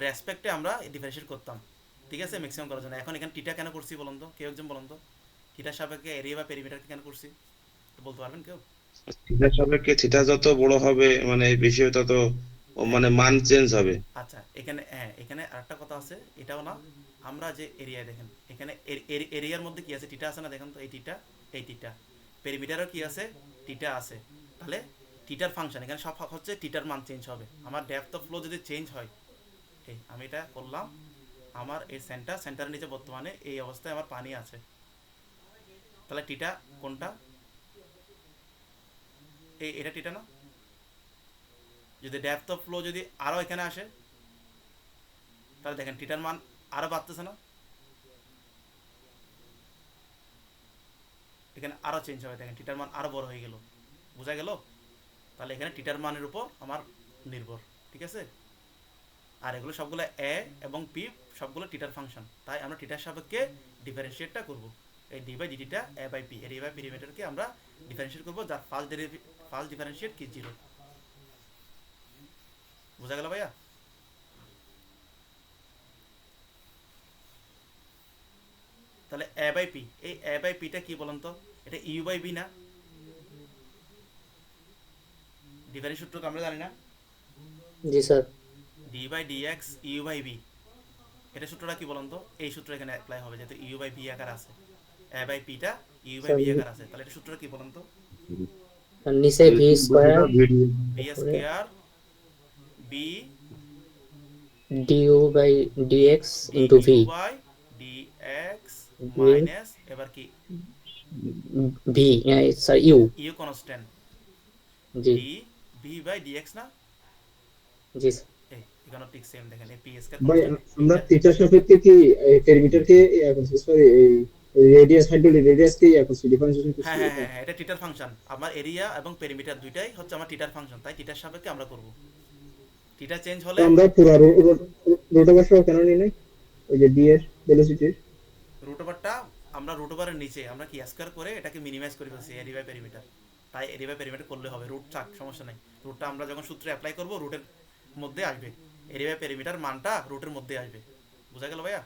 রেসপেক্টে আমরা ডিফারেন্সিয়েট করতাম, ঠিক আছে, ম্যাক্সিমাম করার জন্য। এখন এখানে টিটা কেন করছি বলুন তো, কেউ একজন বলুন তো, টিটার সাপেক্ষে এরিয়া বা পেরিমিটারকে কেন করছি বলতে পারবেন কেউ? থিটার সাপেক্ষে থিটা যত বড় হবে মানে বেশি হবে তত মানে মান চেঞ্জ হবে। আচ্ছা এখানে হ্যাঁ এখানে আরেকটা কথা আছে, এটাও না, আমরা যে এরিয়া দেখেন এখানে এরিয়ার মধ্যে কি আছে? টিটা আছে না? দেখেন তো, এই টিটা পেরিমিটারও কি আছে? টিটা আছে। তাহলে টিটার ফাংশন এখানে সব হচ্ছে টিটার মান চেঞ্জ হবে। আমার ডেপথ অফ ফ্লো যদি চেঞ্জ হয়, এই আমি এটা করলাম, আমার এই সেন্টারের নিচে বর্তমানে এই অবস্থায় আমার পানি আছে। তাহলে টিটা কোনটা? এটা টিটা না? যদি ডেপথ অফ ফ্লো যদি আরও এখানে আসে, তাহলে দেখেন টিটার মান আরও বাড়তেছে না? এখানে আরও চেঞ্জ হবে, দেখেন টিটার মান আরও বড় হয়ে গেল। বোঝা গেল? তাহলে এখানে টিটার মানের উপর আমার নির্ভর, ঠিক আছে। আর এগুলো সবগুলো এ এবং পি সবগুলো টিটার ফাংশন, তাই আমরা টিটার সাপেক্ষে ডিফারেন্সিয়েটটা করব। এই D by d theta A by P, area by পেরিমিটারকে আমরা ডিফারেন্সিয়েট করব, যার ফার্স্ট ডিফারেন্সিয়েট কি 0। বোঝা গেল ভাইয়া? তাহলে এ বাই পি, এই এ বাই পিটা কি বলেন তো? এটা ইউ বাই বি না? ডিফারেন্স সূত্র আমরা জানি না? জি sir. D by D x u by b, এটা সূত্রটা কি বলেন তো? এই সূত্র এখানে অ্যাপ্লাই হবে, যেহেতু ইউ বাই বি আকার আছে, এ বাই পিটা ইউ বাই বি আকার আছে। তাহলে এটা সূত্রটা কি বলেন তো? আর নিচে V square B square B DU by DX into V by D X minus এবার কি V sir U U constant জি D V by D X না? জি স্যার। এই এখানে ঠিক সেম দেখেন, এই পি স্কয়ার ভাই কনস্ট্যান্ট। আমরা থিটার সাপেক্ষে কি পেরিমিটারকে এখন সরি এই রেডিয়াস হাইড্রোলিক রেডিয়াসকে এখন ডিফারেন্সিয়েশন করছি। হ্যাঁ হ্যাঁ হ্যাঁ হ্যাঁ, এটা টিটার ফাংশন। আমার এরিয়া এবং পেরিমিটার দুইটাই হচ্ছে আমার টিটার ফাংশন, তাই টিটার সাপেক্ষে আমরা করব। টিটা চেঞ্জ হলে আমরা পুরো রোট ওভার সহ কেন নিই নাই ওই যে ডি এর ভেলোসিটির রুট ওভারটা আমরা রুট ওভারের নিচে আমরা কি স্কয়ার করে এটাকে মিনিমাইজ করে ফেলছি এরিয়া বাই পেরিমিটার, তাই এরিয়া বাই পেরিমিটার করলে হবে। রুট থাক সমস্যা নাই, রুটটা আমরা যখন সূত্রে অ্যাপ্লাই করব রুটের মধ্যে আসবে, এরিয়া বাই পেরিমিটার মানটা রুটের মধ্যে আসবে। বোঝা গেল ভাইয়া?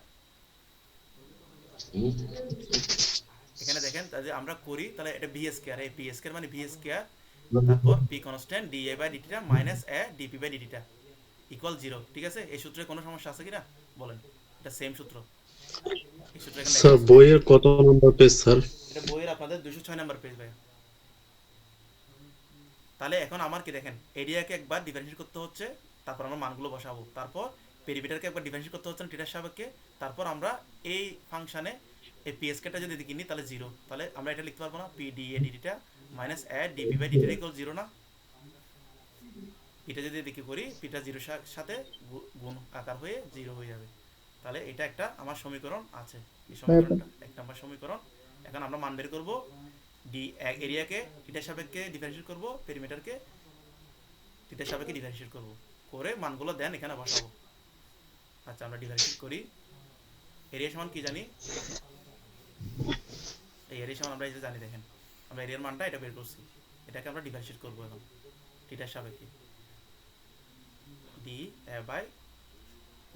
এখানে দেখেন যদি আমরা করি তাহলে এটা বি স্কয়ার, এই পি স্কয়ার মানে বি স্কয়ার, তারপর p constant d A by ডিটিটা মাইনাস এ ডিপি বাই ডিটিটা ইকুয়াল 0, ঠিক আছে। এই সূত্রে কোনো সমস্যা আছে কিনা বলেন? এটা সেম সূত্র, এই সূত্র এখানে স্যার বইয়ের কত নম্বর পেজ স্যার? এটা বইয়ের আপনাদের 206 নাম্বার পেজ ভাই। তাহলে এখন আমার কি দেখেন, এরিয়াকে একবার ডিফারেন্সিয়েট করতে হচ্ছে, তারপর আমরা মানগুলো বসাবো, তারপর পেরিমিটারকে একবার ডিফারেন্সিয়েট করতে হচ্ছে টিটার সাপেক্ষে, তারপর আমরা এই ফাংশনে এই পিএসকেটা যদি দেখি নিই তাহলে 0, তাহলে আমরা এটা লিখতে পারবো না পি ডি এ ডিটিটা মাইনাস এ ডিপি বাই ডিটিটা ইকুয়াল 0 না? এটা যদি দেখি করি পিটা 0 সাথে গুণ আকার হয়ে 0 হয়ে যাবে। তাহলে এটা একটা আমার সমীকরণ আছে, এই সমীকরণটা 1 নম্বর সমীকরণ। এখন আমরা মান বের করব, ডি এরিয়াকে টিটার সাপেক্ষে ডিফারেন্সিয়েট করব, পেরিমিটারকে টিটার সাপেক্ষে ডিফারেন্সিয়েট করব, করে মানগুলো দেন এখানে বসাবো। আচ্ছা আমরা ডিফারেন্সিয়েট করি, এরিয়া সমান কি জানি? এই এরিয়া সমান আমরা এই যে জানি, দেখেন আমরা এরিয়ার মানটা এটা বের করছি, এটাকে আমরা ডিফারেন্সিয়েট করব এখন টিটার সাপেক্ষে, ডি এ বাই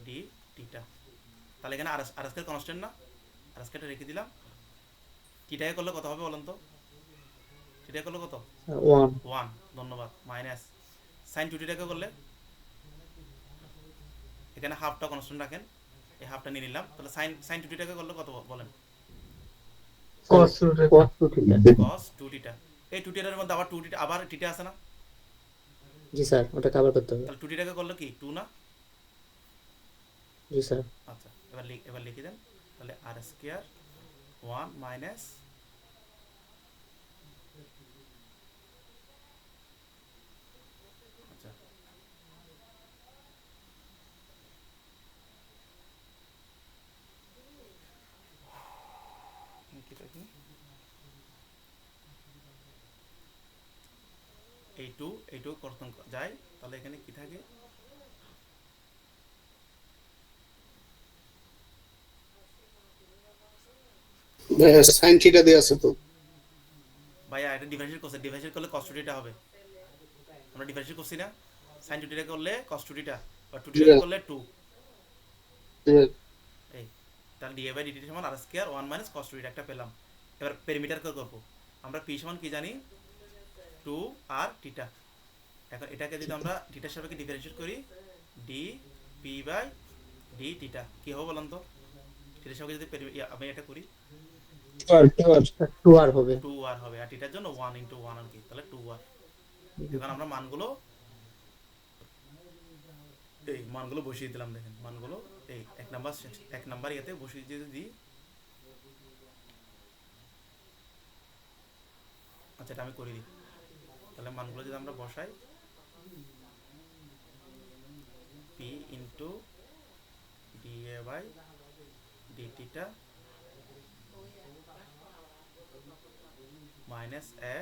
ডি টিটা। তাহলে এখানে আর স্কয়ার কনস্ট্যান্ট না? আর স্কয়ারটা রেখে দিলাম। টিটাকে করলে কত হবে বলেন তো? টিটাকে করলে কত? 1, ধন্যবাদ। মাইনাস সাইন 2টিটাকে করলে এখানে হাফটা কনস্ট্যান্ট রাখেন, এই হাফটা নিয়ে নিলাম। তাহলে সাইন 2টিটাকে করলে কত বলেন? cos cos 2টিটা। এই 2টিটার মধ্যে আবার 2টিটা আবার টিটা আছে না? জি স্যার, ওটা কভার করতে হবে। তাহলে 2টিটাকে করলে কি 2 না? জি স্যার। আচ্ছা এবার লিখে দেন, তাহলে আর স্কয়ার 1 মাইনাস আচ্ছা কি যাই, তাহলে এখানে কি থাকে, সাইন থিটা দেয়া আছে তো। ভাইয়া এটা ডিফারেন্সিয়েট করছে, ডিফারেন্সিয়েট করলে কস টু থিটা হবে, আমরা ডিফারেন্সিয়েট করছি না, সাইন টু থিটা করলে কস টু থিটা, বা টু থিটা করলে 2, এই তাহলে ডি বাই ডিটি সমান r square 1 minus cos two theta একটা পেলাম। এবার পেরিমিটার করব আমরা, পি সমান কি জানি 2 আর থিটা। এখন এটাকে যদি আমরা থিটার সাপেক্ষে ডিফারেন্সিয়েট করি, D P by D theta কি হবে বলেন তো, থিটার সাপেক্ষে যদি আমি এটা করি 2r হবে। 2r হবে, আর থিটার জন্য 1 ইনটু 1 আর কি, তাহলে 2r। এখন আমরা মানগুলো এই মানগুলো বসিয়ে দিলাম, দেখেন মানগুলো এই এক নাম্বার ইয়েতে বসিয়ে দিয়ে দিই। আচ্ছা এটা আমি করে দিই, তাহলে মানগুলো যদি আমরা বসাই, P into D A by D theta minus A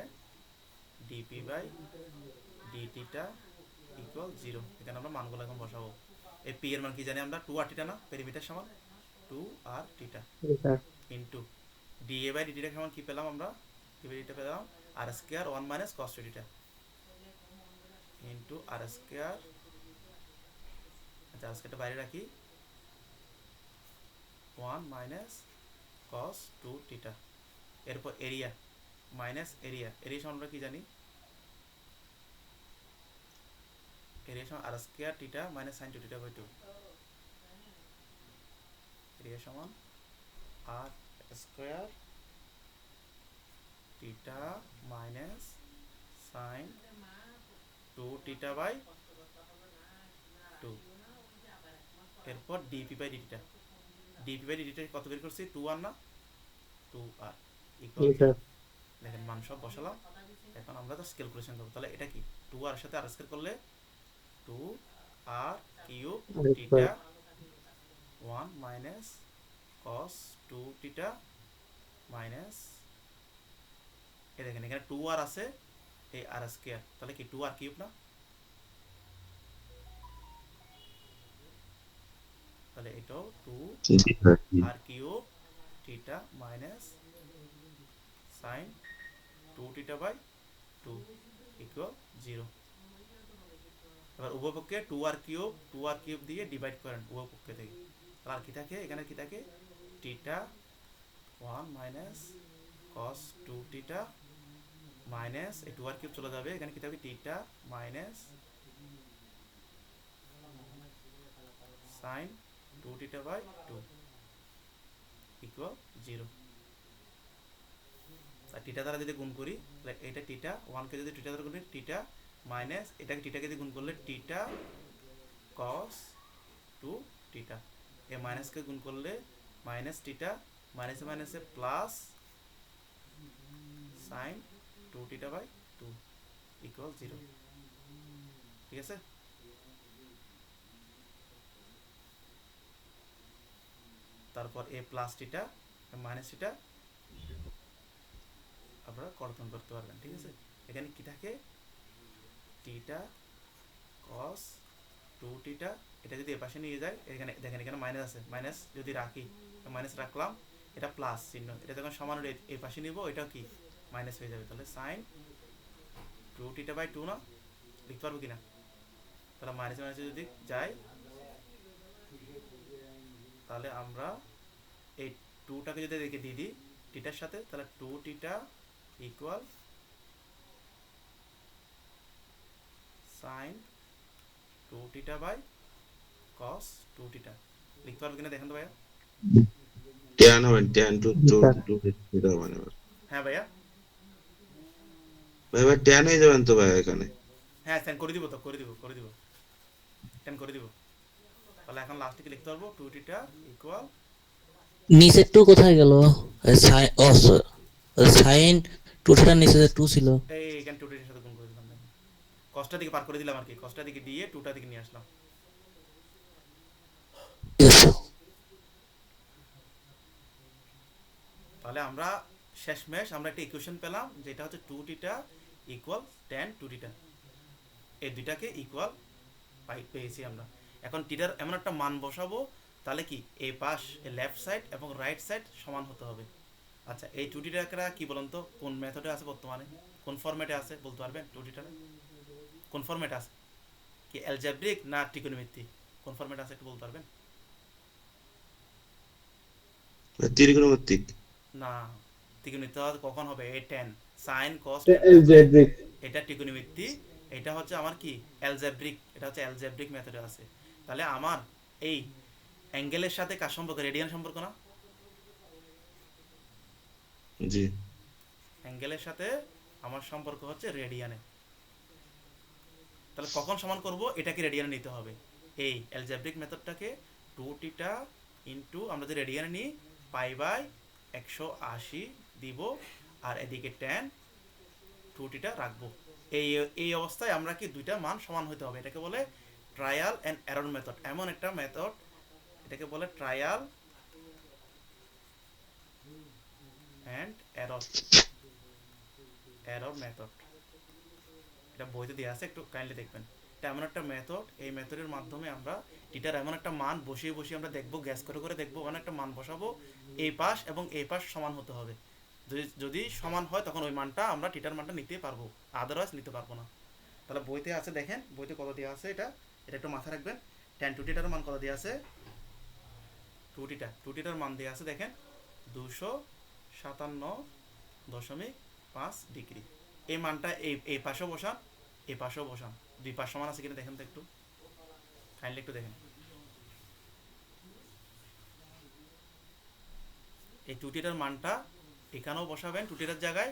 DP by D theta equal 0। এখানে আমরা মানগুলো এখন বসাবো। এই পি এর মান কি জানি আমরা 2 আর থিটা না, পেরিমিটার সমান 2 r theta into d A by D theta সমান কি পেলাম আমরা, ডি বাই থিটা পেলাম r square 1 minus cos theta into r square, আচ্ছা আজকে এটা বাইরে রাখি, 1 মাইনাস cos 2 থিটা। এরপর এরিয়া মাইনাস এরিয়া, এরিয়া সমান আমরা কি জানি, এরিয়া সমান r square theta minus sin 2 theta by 2, area সমান r square theta minus sin 2 theta by 2। এরপর ডিপি বাই ডিটিটা, ডিপি বাই ডিটিটা কত বের করছি, 2r না, 2r ইকুয়াল, দেখেন মান সব বসালাম। এখন আমরা তো ক্যালকুলেশন করব, তাহলে এটা কি 2r এর সাথে আর স্কয়ার করলে 2r cube theta 1 minus cos 2 theta minus, এই দেখেন এখানে 2r আছে, এই আর স্কয়ার, তাহলে কি 2r কিউব না, তাহলে এটাও 2r cube theta minus sin 2 theta by 2 equal 0। এবার উভয় পক্ষে 2r কিউব দিয়ে ডিভাইড করেন উভয় পক্ষে থেকে, তাহলে আর কি থাকে, এখানে কি থাকে, theta 1 minus cos 2 theta minus এই 2r কিউব চলে যাবে, এখানে কি থাকবে theta minus sin 2 theta by 2 equal 0। আর থিটা দ্বারা যদি গুণ করি, তাহলে এটা থিটা 1 কে যদি থিটা দ্বারা গুণ করি, থিটা মাইনাস এটাকে থিটাকে যদি গুণ করলে থিটা cos 2 থিটা, এই মাইনাসকে গুণ করলে মাইনাস থিটা, মাইনাসে মাইনাসে plus sin 2 theta by 2 equal 0। ঠিক আছে, তারপর A plus theta minus theta আপনারা কর্তন করতে পারবেন। ঠিক আছে, এখানে কি থাকে, থিটা cos 2 থিটা, এটা যদি এ পাশে নিয়ে যায়, এখানে দেখেন এখানে মাইনাস আছে, মাইনাস যদি রাখি, মাইনাস রাখলাম, এটা প্লাস চিহ্ন, এটা যখন সমান হলে এই পাশে নিব, এটাও কি মাইনাস হয়ে যাবে, তাহলে sin 2 থিটা বাই 2 না, লিখতে পারবো কিনা, তাহলে মাইনাস মাইনাসে যদি যায়, তাহলে আমরা এই 2টাকে যদি রেখে দিয়ে দিই থিটার সাথে, তাহলে 2 theta equal sin 2 theta by cos 2 theta, লিখতে পারবো কিনা দেখেন তো ভাইয়া, tan হবে, tan 2 থিটা মানে, হ্যাঁ ভাইয়া, ভাই tan হয়ে যাবেন তো ভাই এখানে, হ্যাঁ সেন্ড করে দিব, তো করে দিব টেন করে দিব, তাহলে এখন লাস্টে কি লিখতে পারবো, 2 থিটা ইকুয়াল, নিচে 2 কোথায় গেল? সাইন 2 থিটার নিচে যে 2 ছিল। এই এখানে 2 থিটার সাথে গুণ করে দিলাম, কসটা দিকে পার করে দিলাম আর কি, কসটা দিকে দিয়ে 2টা দিকে নিয়ে আসলাম। তাহলে আমরা শেষমেশ আমরা একটা ইকুয়েশন পেলাম, যেটা হচ্ছে 2 থিটা ইকুয়াল tan 2 থিটা। এই দুইটাকে ইকুয়াল পেয়েছি আমরা। এখন টিটার এমন একটা মান বসাবো তাহলে কি এই পাশ লেফট সাইড এবং রাইট সাইড সমান হতে হবে। আচ্ছা, এই টু টিটারা কি বলুন তো কোন মেথডে আছে বর্তমানে, কোন ফরম্যাটে আছে বলতে পারবেন? টু টিটারে কোন ফরম্যাটে আছে, কি অ্যালজেব্রিক না ত্রিকোণমিতি, কোন ফরম্যাটে আছে একটু বলতে পারবেন? ত্রিকোণমিতিক। না, ত্রিকোণমিতি কখন হবে? এই টেন সাইন কস algebraic এটা ত্রিকোণমিতি, এটা হচ্ছে আমার কি অ্যালজেব্রিক, এটা হচ্ছে অ্যালজেব্রিক মেথডে আছে। তাহলে আমার এই অ্যাঙ্গেলের সাথে কার সম্পর্ক? রেডিয়ান সম্পর্ক না? জি। অ্যাঙ্গেলের সাথে আমার সম্পর্ক হচ্ছে রেডিয়ানে। তাহলে কখন সমান করব? এটাকে রেডিয়ানে নিতে হবে। এই অ্যালজেব্রিক মেথডটাকে 2θ ইন্টু আমরা যদি রেডিয়ানে নিই পাই/180 দিব, আর এদিকে tan 2θ রাখবো। এই অবস্থায় আমরা কি দুইটা মান সমান হতে হবে। এটাকে বলে ট্রায়াল অ্যান্ড এরর মেথড। এমন একটা মেথড, এটাকে বলে ট্রায়াল অ্যান্ড এরর মেথড। এটা বইতে দেওয়া আছে, একটু কাইন্ডলি দেখবেন। এটা এমন একটা মেথড, এই মেথডের মাধ্যমে আমরা টিটার এমন একটা মান বসিয়ে বসিয়ে আমরা দেখবো, গ্যাস করে দেখবো, এমন একটা মান বসাবো এই পাশ এবং এই পাশ সমান হতে হবে। যদি সমান হয় তখন ওই মানটা আমরা টিটার মানটা নিতে পারবো, আদারওয়াইজ নিতে পারবো না। তাহলে বইতে আছে, দেখেন বইতে কত দেওয়া আছে, এটা একটু মাথায় রাখবেন। tan 2θ মান কত দেওয়া আছে? 2θ মান দেওয়া আছে দেখেন 257.5 ডিগ্রি। এই মানটা এই পাশেও বসান, এই পাশেও বসান, দুই পাশ সমান আছে কিনা দেখেন তো একটু কাইন্ডলি একটু দেখেন। এই 2θ মানটা এখানেও বসাবেন 2θ জায়গায়,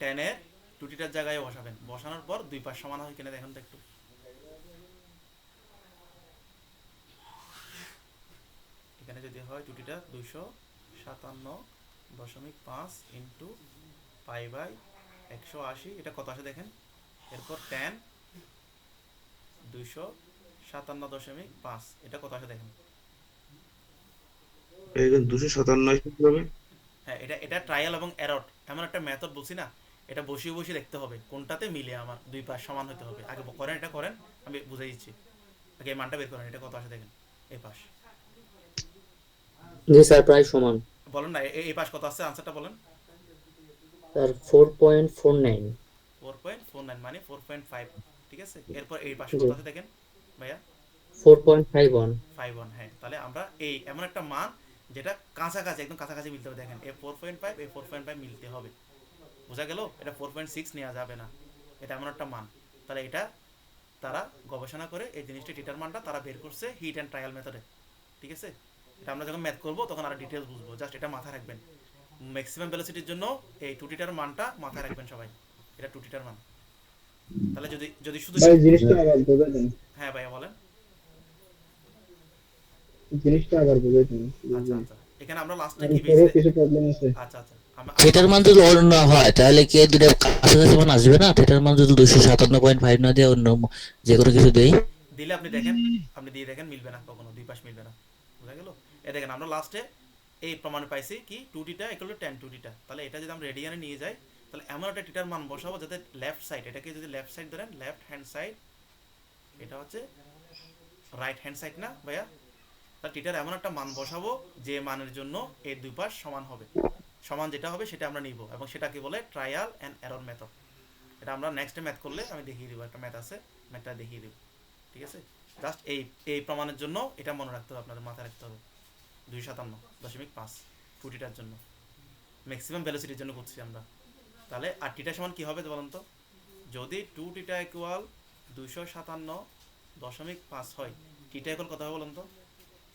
tan-এর 2θ জায়গায় বসাবেন। বসানোর পর দুই পাশ সমান হয় কিনা দেখেন তো একটু। এখানে যদি হয় 2θ 257.5 ইন্টু π/180, এটা কত আসে দেখেন। এরপর tan 257.5, এটা কত আসে দেখেন। এখানে 297 হবে। হ্যাঁ, এটা ট্রায়াল এবং এরর এমন একটা মেথড বলছি না, এটা বসিয়ে বসিয়ে দেখতে হবে কোনটাতে মিলে আমার দুই পাশ সমান হতে হবে। আগে করেন, এটা করেন, আমি বুঝাই দিচ্ছি। আগে এই মানটা বের করেন, এটা কত আসে দেখেন। এই পাশ জি স্যার প্রায় সমান বলেন না, এই পাশ কত আছে, আনসারটা বলেন। স্যার 4.49 4.49 মানে 4.5, ঠিক আছে। এরপর এই পাশে কত আছে দেখেন ভাইয়া, 4.51 51। হ্যাঁ, তাহলে আমরা এই এমন একটা মান যেটা কাছাকাছি, একদম কাছাকাছি মিলতে হবে। দেখেন এই 4.5 এই 4.5 মিলতে হবে, বোঝা গেল? এটা 4.6 নেওয়া যাবে না, এটা এমন একটা মান। তাহলে এটা তারা গবেষণা করে এই জিনিসটা টিটার মানটা তারা বের করছে হিট অ্যান্ড ট্রায়াল মেথডে, ঠিক আছে। এটা আমরা যখন ম্যাথ করবো তখন আরো ডিটেলস বুঝবো, জাস্ট এটা মাথায় রাখবেন। ম্যাক্সিমাম ভেলোসিটির জন্য এই 2θ মানটা মাথায় রাখবেন সবাই, এটা 2θ মান। তাহলে যদি শুধু ভাই জিনিসটা আবার বোঝাই দেন, হ্যাঁ ভাইয়া বলেন। জিনিসটা আবার বোঝাই দেন। আচ্ছা আচ্ছা, এখানে আমরা লাস্টে আর কি পরে পেয়েছি? কিছু প্রবলেম আছে। আচ্ছা আচ্ছা, থিটার মান যদি অন্য হয় তাহলে কি দুটো কাছাকাছি মান আসবে না? থিটার মান যদি 257.5 না দিয়ে অন্য যে কোনো কিছু দেই, দিলে আপনি দেখেন, আপনি দিয়ে দেখেন মিলবে না, কখনো দুই পাশ মিলবে না, বুঝা গেল? এ দেখেন আমরা লাস্টে এই প্রমাণ পাইছি কি 2θ = tan 2θ। তাহলে এটা যদি আমরা রেডিয়ানে নিয়ে যাই তাহলে এমন একটা টিটার মান বসাবো যাতে লেফট সাইড, এটাকে যদি লেফট সাইড ধরেন, লেফট হ্যান্ড সাইড, এটা হচ্ছে রাইট হ্যান্ড সাইড না ভাইয়া? তাহলে টিটার এমন একটা মান বসাবো যে মানের জন্য এই দুই পাশ সমান হবে, সমান যেটা হবে সেটা আমরা নিব, এবং সেটাকে বলে ট্রায়াল অ্যান্ড এরর মেথড। এটা আমরা নেক্সট ম্যাথ করলে আমি দেখিয়ে দিব, একটা ম্যাথ আছে, ম্যাথটা দেখিয়ে দিব, ঠিক আছে। জাস্ট এই প্রমাণের জন্য এটা মনে রাখতে হবে, আপনাদের মাথায় রাখতে হবে। 257.5 2θ জন্য, ম্যাক্সিমাম ভেলোসিটির জন্য করছি আমরা। তাহলে আর θ সমান কি হবে বলুন তো? যদি 2θ = 257.5 হয়, θ = কত হবে বলুন তো?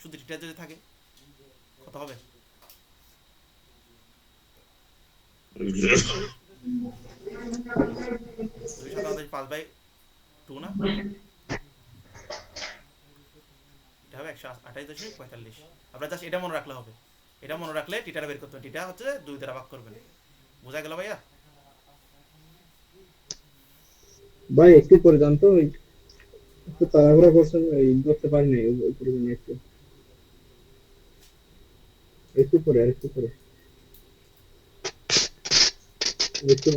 শুধু θ যদি থাকে কত হবে? 257.5/2 না, এটা হবে 128.45। আপনারা জাস্ট এটা মনে রাখলে হবে, এটা মনে রাখলে টিটাটা বের করতে হবে। টিটা হচ্ছে 2 দ্বারা ভাগ করবেন, বোঝা গেল ভাইয়া? ভাই একটু পরে জানতো, একটু তাড়াহুড়া করছেন, এই করতে পারি নাই উপরে জন্য একটু পরে আর একটু পরে একটু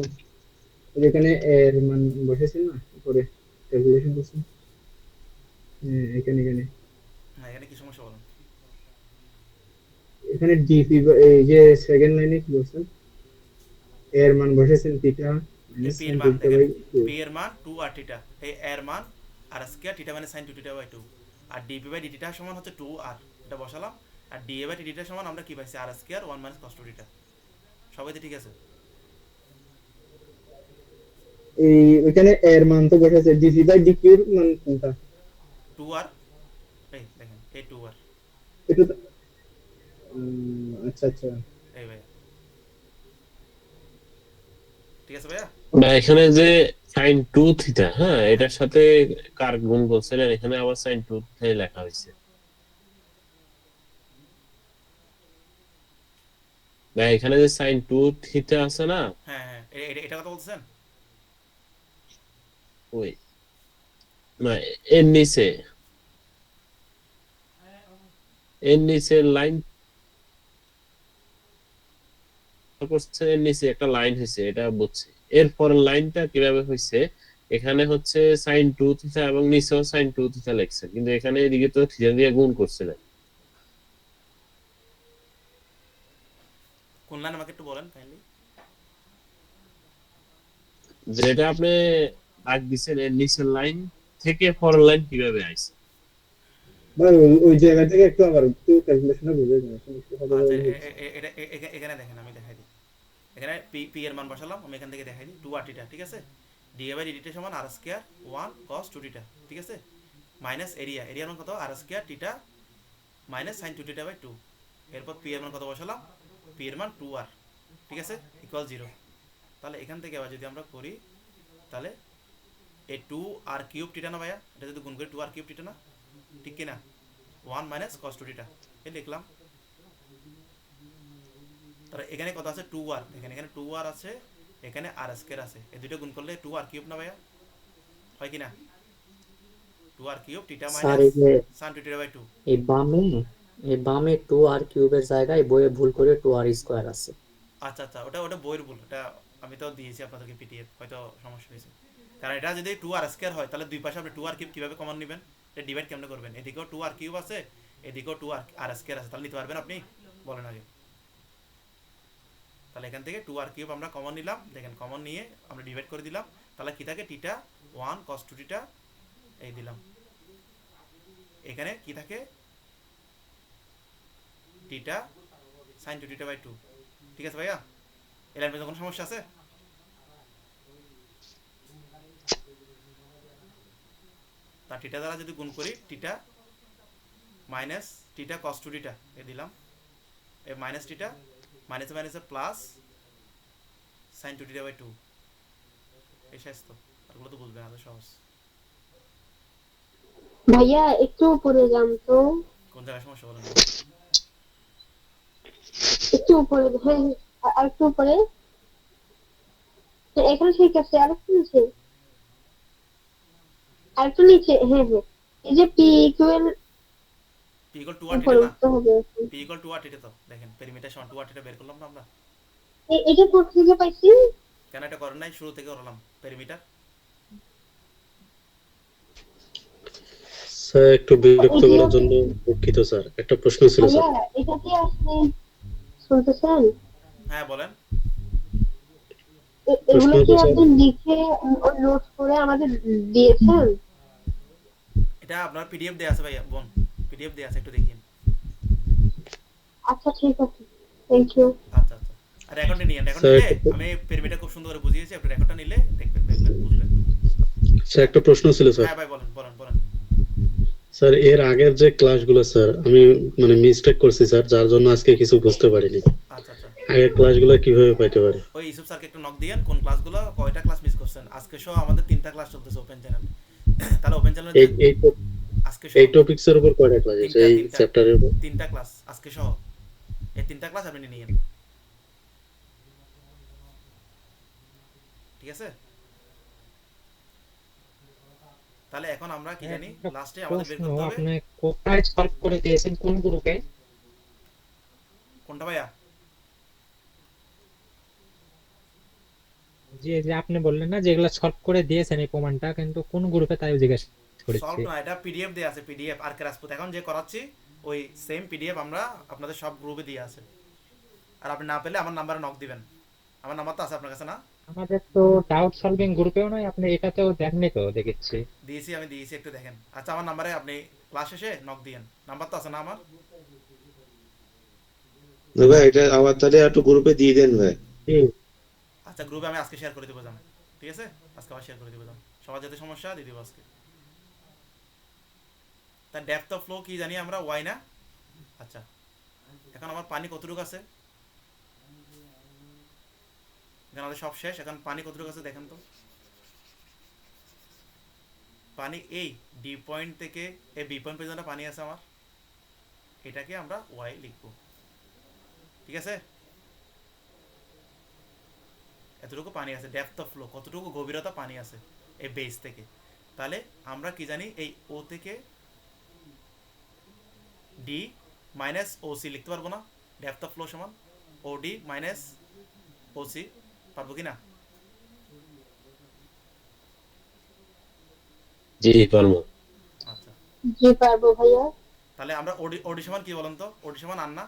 এখানে এর মান বসেছেন না উপরে ক্যালকুলেশন করছেন? এখানে হ্যাঁ, এখানে কি সমস্যা বলেন? এখানে ডিপি এই যে সেকেন্ড লাইনে কি বলছেন, এর মান বসাইছেন থিটা এই মাইনাস পি sin এর মান থিটা দেখেন, বাই 2। পি এর মান 2 আর থিটা, এই এর মান আর স্কয়ার থিটা মানে sin 2 থিটা বাই 2, আর ডিপি বাই ডিটিটা সমান হচ্ছে 2 আর, এটা বসালাম। আর ডিএ বাই ডিটিটা সমান আমরা কি পাইছি, আর স্কয়ার 1 মাইনাস cos 2 থিটা। সবাই তো ঠিক আছে? এই ওখানে এর মান তো বসাইছে, ডিপি বাই ডিকিউ এর মান কোনটা? 2 আর, এই দেখেন এই 2 আর, এটা তো আচ্ছা এই ভাইয়া ঠিক আছে ভাইয়া? না এখানে যে সাইন টু থিটা, হ্যাঁ এটার সাথে কার গুণ বলছিলেন, এখানে আবার সাইন টু থিটাই লেখা হয়েছে। না এখানে যে সাইন টু থিটা আছে না, হ্যাঁ হ্যাঁ, এটা কথা বলছেন? ওই না এর নিচে লাইন করছে, এর নিচে একটা লাইন হয়েছে, এটা বুঝছি। এর পরের লাইনটা কিভাবে হয়েছে, এখানে হচ্ছে সাইন টু থিটা এবং নিচেও সাইন টু থিটা লিখছে, কিন্তু এখানে এদিকে তো থিটা দিয়ে গুণ করছিলেন। কোন লাইন আমাকে একটু বলেন কাইন্ডলি। যেটা আপনি দাগ দিচ্ছেন, এর নিচের লাইন থেকে পরের লাইন কিভাবে আইছে? ভাই ওই জায়গা থেকে একটু আবার একটু ক্যালকুলেশনটা বুঝে যাবেন। আচ্ছা, এটা এখানে দেখেন, আমি দেখাই দিই। এখানে পি এর মান বসালাম, আমি এখান থেকে দেখাই দিই 2 আর থিটা, ঠিক আছে? ডিএ বাই ডিটি সমান আর স্কয়ার 1 cos 2 থিটা, ঠিক আছে? মাইনাস এরিয়ার মান কত, r square theta minus sin 2 theta by 2। এরপর পি এর মান কত বসালাম, পি এর মান 2 আর, ঠিক আছে, ইকুয়াল 0। তাহলে এখান থেকে আবার যদি আমরা করি, তাহলে এই 2 আর কিউব থিটা না ভাইয়া, এটা যদি গুণ করি 2 আর কিউব থিটা না, ঠিক কি না? 1 মাইনাস cos 2 থিটা, এই লিখলাম। তাহলে এখানে কত আছে, 2 আর, দেখেন এখানে 2 আর আছে, এখানে আর স্কয়ার আছে, এই দুটো গুণ করলে 2 আর কিউব না ভাইয়া, হয় কি না? 2 আর কিউব থিটা স্যার মাইনাস এই যে sin 2 থিটা বাই 2। এই বামে 2 আর কিউবের জায়গায় বইয়ে ভুল করে 2 আর স্কয়ার আছে। আচ্ছা আচ্ছা, ওটা বইয়ের ভুল, ওটা আমি তো দিয়েছি আপনাদেরকে পিডিএফ, হয়তো সমস্যা হয়েছে। কারণ এটা যদি 2 আর স্কয়ার হয়, তাহলে দুই পাশে আপনি 2 আর কিউব কিভাবে কমন নেবেন, এটা ডিভাইড কেমনে করবেন? এদিকেও 2 আর কিউব আছে, এদিকেও 2 আর স্কয়ার আছে, তাহলে নিতে পারবেন আপনি? বলেন আগে। তাহলে এখান থেকে 2 আর কিউব আমরা কমন নিলাম, দেখেন কমন নিয়ে আমরা ডিভাইড করে দিলাম, তাহলে কি থাকে, থিটা 1 cos 2 থিটা, এই দিলাম। এখানে কি থাকে, থিটা sin 2 থিটা বাই 2, ঠিক আছে ভাইয়া? এই লাইন পর্যন্ত কোনো সমস্যা আছে? তা থিটা দ্বারা যদি গুণ করি, theta minus theta cos 2 theta, এ দিলাম, এই মাইনাস থিটা মাইনাসে মাইনাসে প্লাস sin 2 থিটা বাই 2, এই শেষ তো, আরগুলো তো বুঝবেন, আরো সহজ। ভাইয়া একটু উপরে যান তো, কোন জায়গায় সমস্যা বলেন? একটু উপরে, হ্যাঁ আর একটু উপরে, হ্যাঁ, এখানে ঠিক আছে, আর একটু নিচে, আর একটু নিচে, হ্যাঁ এই যে P equal P equal 2 r theta উপরে না, উঠতে হবে। পি ইকুয়াল 2 আর থিটা, তো দেখেন পেরিমিটার সমান 2 আর থিটা বের করলাম না আমরা? এটা কোথা থেকে পাইছি? কেন এটা করেন নাই, শুরু থেকে করলাম পেরিমিটার। স্যার একটু বিরক্ত করার জন্য দুঃখিত স্যার, একটা প্রশ্ন ছিল স্যার। ভাইয়া এটা কি আপনি শুনতেছেন? হ্যাঁ বলেন। এগুলো কি আপনি লিখে নোট করে আমাদের দিয়েছেন? এটা আপনার পিডিএফ দেয়া আছে ভাইয়া, বোন পিডিএফ দেয়া আছে, একটু দেখিয়ে। আচ্ছা ঠিক আছে, থ্যাংক ইউ। আচ্ছা আচ্ছা, আর রেকর্ডটা নিয়ে রেকর্ড নিলে আমি পেরিমিটার খুব সুন্দর করে বুঝিয়েছি, আপনি রেকর্ডটা নিলে দেখবেন বুঝবেন। স্যার একটা প্রশ্ন ছিল স্যার। হ্যাঁ ভাই বলেন বলেন বলেন। স্যার এর আগের যে ক্লাসগুলো স্যার আমি মানে মিস্টেক করছি স্যার, যার জন্য আজকে কিছু বুঝতে পারিনি। আচ্ছা আচ্ছা, আগের ক্লাসগুলো কিভাবে পাইতে পারি? ওই ইউসুফ স্যারকে একটু নক দিয়েন, কোন ক্লাসগুলো কয়টা ক্লাস মিস করছেন। আজকে সহ আমাদের 3টা ক্লাস চলতেছে ওপেন চ্যানেল, তাহলে ওপেন চ্যানেলে আজকে সহ এই টপিকসের উপর কয়টা ক্লাস আছে এই চ্যাপ্টারের উপর? 3টা ক্লাস আজকে সহ, এই 3টা ক্লাস আপনি নিয়েন, ঠিক আছে? তাহলে এখন আমরা কি জানি, লাস্টে আমাদের বের করতে হবে। আপনি কোথায় সলভ করে দিয়েছেন, কোন গ্রুপে? কোনটা ভাইয়া? যে যে আপনি বললেন না যেগুলা সলভ করে দিয়েছেন এই প্রমাণটা, কিন্তু কোন গ্রুপে তাই জিজ্ঞেস সলভ করেছি। না, এটা পিডিএফ দেয়া আছে, পিডিএফ আর কে রাজপুত এখন যে করাচ্ছি ওই সেম পিডিএফ আমরা আপনাদের সব গ্রুপে দিয়ে আছে। আর আপনি না পেলে আমার নাম্বারে নক দিবেন, আমার নাম্বার তো আছে আপনার কাছে না? আমাদের তো ডাউট সলভিং গ্রুপেও নয়, আপনি এটাতেও দেখেননি তো দেখেছি। দিয়েছি, আমি দিয়েছি, একটু দেখেন। আচ্ছা আমার নাম্বারে আপনি ক্লাস শেষে নক দিয়েন, নাম্বার তো আছে না আমার? ভাই এটা আমার তাহলে একটু গ্রুপে দিয়ে দেন ভাই। আচ্ছা গ্রুপে আমি আজকে শেয়ার করে দেবো যান, ঠিক আছে? আজকে আবার শেয়ার করে দেবো যান, সবার যাতে সমস্যা দিয়ে দেবো আজকে। তার ডেপথ অফ ফ্লো কি জানি আমরা, ওয়াই না? আচ্ছা এখন আমার পানি কতটুকু আছে? এখানে আমাদের সব শেষ, এখন পানি কতটুকু আছে দেখেন তো। পানি এই ডি পয়েন্ট থেকে এই বি পয়েন্ট পর্যন্ত পানি আছে আমার, এটাকে আমরা ওয়াই লিখবো, ঠিক আছে? এতটুকু পানি আছে, ডেপথ অফ ফ্লো কতটুকু গভীরতা পানি আছে এই বেস থেকে। তাহলে আমরা কি জানি, এই ও থেকে ডি মাইনাস ওসি লিখতে পারবো না? ডেপথ অফ ফ্লো সমান ওডি মাইনাস ওসি, পারবো কি না? জি পারবো। আচ্ছা জি পারবো ভাইয়া। তাহলে আমরা ওডি ওডি সমান কি বলেন তো? ওডি সমান আর না,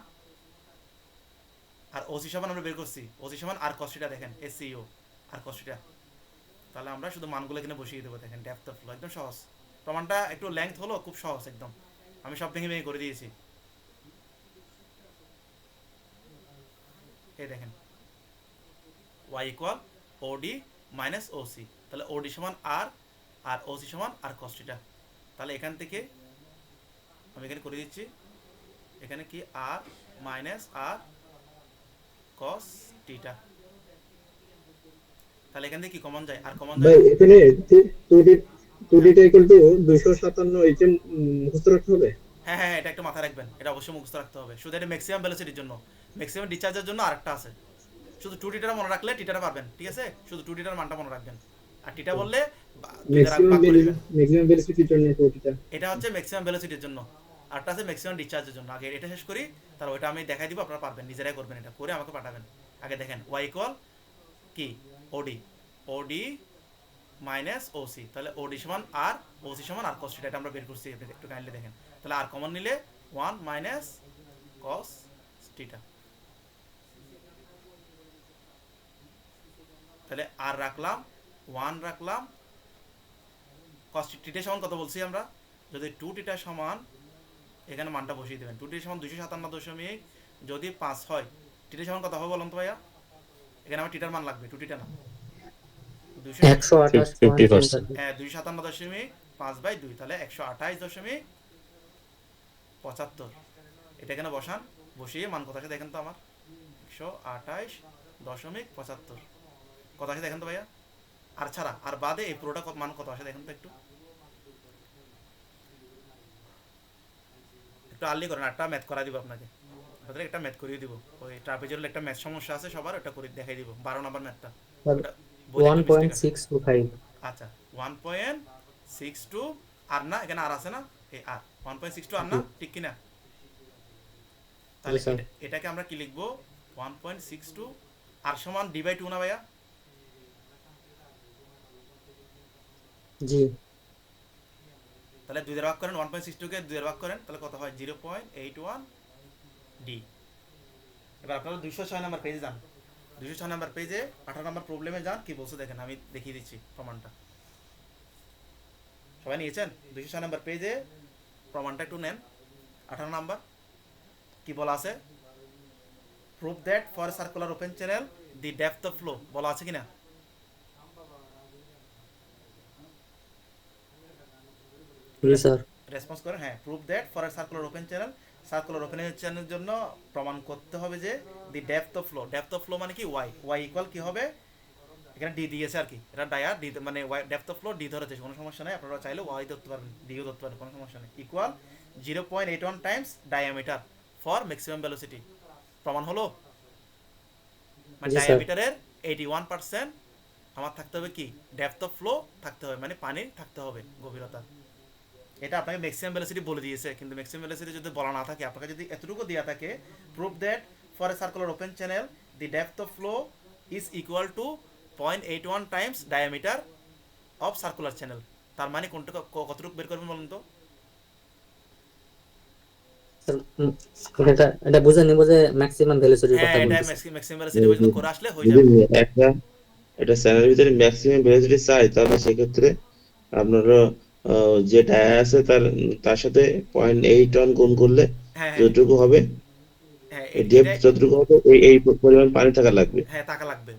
আর ওসি সমান আমরা বের করছি, ওসি সমান আর কস্টিটা দেখেন, এসিও আর কস্টিটা। তাহলে আমরা শুধু মানগুলো এখানে বসিয়ে দেবো, দেখেন ডেপথ অফ ফ্লো একদম সহজ। প্রমাণটা একটু লেংথ হলো, খুব সহজ একদম, আমি সব ভেঙে ভেঙে করে দিয়েছি। এই দেখেন y ইকুয়াল ওডি মাইনাস ওসি, তাহলে ওডি সমান আর, আর ওসি সমান আর কস্টিটা। তাহলে এখান থেকে আমি এখানে করে দিচ্ছি, এখানে কি আর মাইনাস আর কস টিটা। তাহলে এখান থেকে কি কমন যায়? আর কমন ভাই যায় এখানে 2d টা ইকুয়াল টু 257 এটা মুখস্থ রাখতে হবে। হ্যাঁ হ্যাঁ, এটা একটু মাথায় রাখবেন, এটা অবশ্যই মুখস্থ রাখতে হবে। শুধু এটা ম্যাক্সিমাম ভেলোসিটির জন্য, ম্যাক্সিমাম ডিসচার্জের জন্য আরেকটা আছে, শুধু 2 টিটা মনে রাখলে টিটাটা পারবেন, ঠিক আছে? শুধু 2 টিটার মানটা মনে রাখবেন, আর টিটা বললে ম্যাক্সিমাম ভেলোসিটির জন্য 2dটা। এটা হচ্ছে ম্যাক্সিমাম ভেলোসিটির জন্য, আরটা আছে ম্যাক্সিমাম ডিসচার্জের জন্য। আগে এটা শেষ করি, তার ওইটা আমি দেখাই দিব, আপনারা পারবেন, নিজেরাই করবেন, এটা করে আমাকে পাঠাবেন। আগে দেখেন y ইকুয়াল কি ওডি, ওডি মাইনাস ওসি, তাহলে ওডি সমান আর, ওসি সমান আর কস থিটা, এটা আমরা বের করছি, একটু কাইন্ডলি দেখেন। তাহলে আর কমন নিলে 1 মাইনাস কস থিটা, তাহলে আর রাখলাম 1 রাখলাম, কস থিটা সমান কত বলছি আমরা? যদি 2 টিটা সমান, এখানে মানটা বসিয়ে দেবেন, 2 টিটা সমান 257 যদি 5 হয়, টিটা সমান কত হবে বলুন তো ভাইয়া? এখানে আমার টিটার মান লাগবে, 2 টিটা না, 128.50 হ্যাঁ 257.5/2, তাহলে 128.75। এটা এখানে বসান, বসিয়ে মান কত আছে দেখেন তো আমার, 128.75 কত আছে দেখেন তো ভাইয়া? আর ছাড়া আর বাদে এই পুরোটা মান কত আসে দেখেন তো, একটু একটু আর্লি করেন, একটা ম্যাথ করা দিব আপনাকে, একটা ম্যাথ করিয়ে দিব, ওই ট্রাপিজয়েডের একটা ম্যাথ সমস্যা আছে সবার, ওটা করে দেখাই দিব, 12 নম্বর ম্যাথটা। 1.625। আচ্ছা 1.62 আর না, এখানে আর আছে না, এই আর 1.62 আর না, ঠিক কিনা? তাহলে এটাকে আমরা কি লিখবো? 1.62 আর সমান d/2 না ভাইয়া? জি। তাহলে 2 দ্বারা ভাগ করেন, 1.62 কে 2 দ্বারা ভাগ করেন, তাহলে কত হয়? 0.81 d। এবার আপনারা 206 নম্বর পেজে যান, 206 নম্বর পেজে 18 নম্বর প্রবলেমে যান, কি বলছে দেখেন, আমি দেখিয়ে দিচ্ছি প্রমাণটা। সবাই নিয়েছেন? 206 নম্বর পেজে প্রমাণটা একটু নেন। 18 নম্বর কি বলা আছে? Prove that for circular open channel the depth of flow, বলা আছে কিনা? রেসপন্স করেন। হ্যাঁ, prove that for circular open channel, circular open চ্যানেলের জন্য প্রমাণ করতে হবে যে the depth of flow, depth of flow মানে কি ওয়াই, ওয়াই ইকুয়াল কি হবে? এখানে ডি দিয়েছে আর কি, এটা ডায়া ডি মানে Y, depth of flow D ধরেছে, কোনো সমস্যা নেই, আপনারা চাইলে ওয়াই ধরতে পারবেন, ডিও ধরতে পারবেন, কোনো সমস্যা নেই। Equal 0.81 Times diameter for maximum velocity. প্রমাণ হলো? মানে ডায়ামিটারের 81% আমার থাকতে হবে কি? ডেপথ অফ ফ্লো থাকতে হবে, মানে পানির থাকতে হবে গভীরতা। এটা আপনাকে ম্যাক্সিমাম ভেলোসিটি বলে দিয়েছে, কিন্তু ম্যাক্সিমাম ভেলোসিটি যদি বলা না থাকে, আপনাকে যদি এতটুকু দেওয়া থাকে, prove that for a circular open channel the depth of flow is equal to 0.81 Times diameter of circular channel. তার মানে কোনটা কতটুকু বের করবেন বলুন তো? এটা বুঝে নিব যে ম্যাক্সিমাম ভেলোসিটির হ্যাঁ, কথা এটা বলতেছে। ম্যাক্সিমাম ভেলোসিটি পর্যন্ত করে আসলে হয়ে যাবে। যদি একটা এটা চ্যানেলের ভিতরে ম্যাক্সিমাম ভেলোসিটি চাই, তাহলে সেক্ষেত্রে আপনারা যে ডায়া আছে তার সাথে 0.81 গুণ করলে হ্যাঁ হ্যাঁ যতটুকু হবে, হ্যাঁ ডেপথ এটাই। যতটুকু হবে এই পরিমাণ পানি থাকা লাগবে। হ্যাঁ, টাকা লাগবে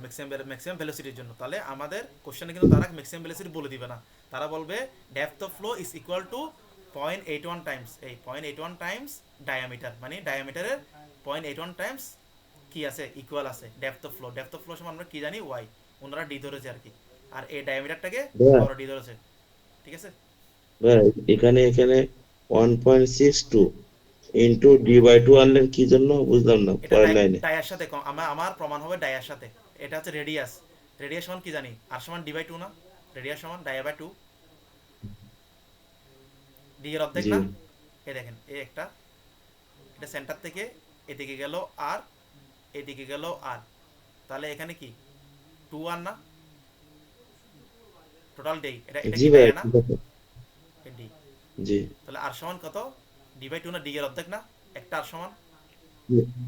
ম্যাক্সিমাম ভেলোসিটির জন্য। তাহলে আমাদের কোশ্চেনে কিন্তু তারা ম্যাক্সিমাম ভেলোসিটি বলে দিবে না, তারা বলবে depth of flow is equal to 0.81 Times, এই 0.81 টাইমস ডায়ামিটার, মানে ডায়ামিটারের 0.81 টাইমস কি আছে, ইকুয়াল আছে depth of flow. Depth of flow সময় আমরা কি জানি ওয়াই, ওনারা ডি ধরেছে আর কি, আর এই ডায়ামিটারটাকে হ্যাঁ ওরা ডি ধরেছে। ঠিক আছে? হ্যাঁ, এখানে 1.62 ইন্টু d/2 আনলেন কি জন্য বুঝলাম না এটা পরের লাইনে। ডায়ার সাথে আমার প্রমাণ হবে ডায়ার সাথে। এটা হচ্ছে রেডিয়াস, রেডিয়াস সমান কি জানি আর সমান ডি বাই টু না, রেডিয়াস সমান ডায়া বাই টু, ডি এর অর্ধেক জি না। এই দেখেন এই একটা, এটা সেন্টার থেকে এদিকে গেল আর এদিকে গেল আর, তাহলে এখানে কি 2 আর না টোটাল ডে, এটা এটা জি কি ভাই, ডায়া না, ঠিক আছে। ডি। জি তাহলে আর সমান কত, ডি বাই টু না ডি এর অর্ধেক না, একটা আর সমান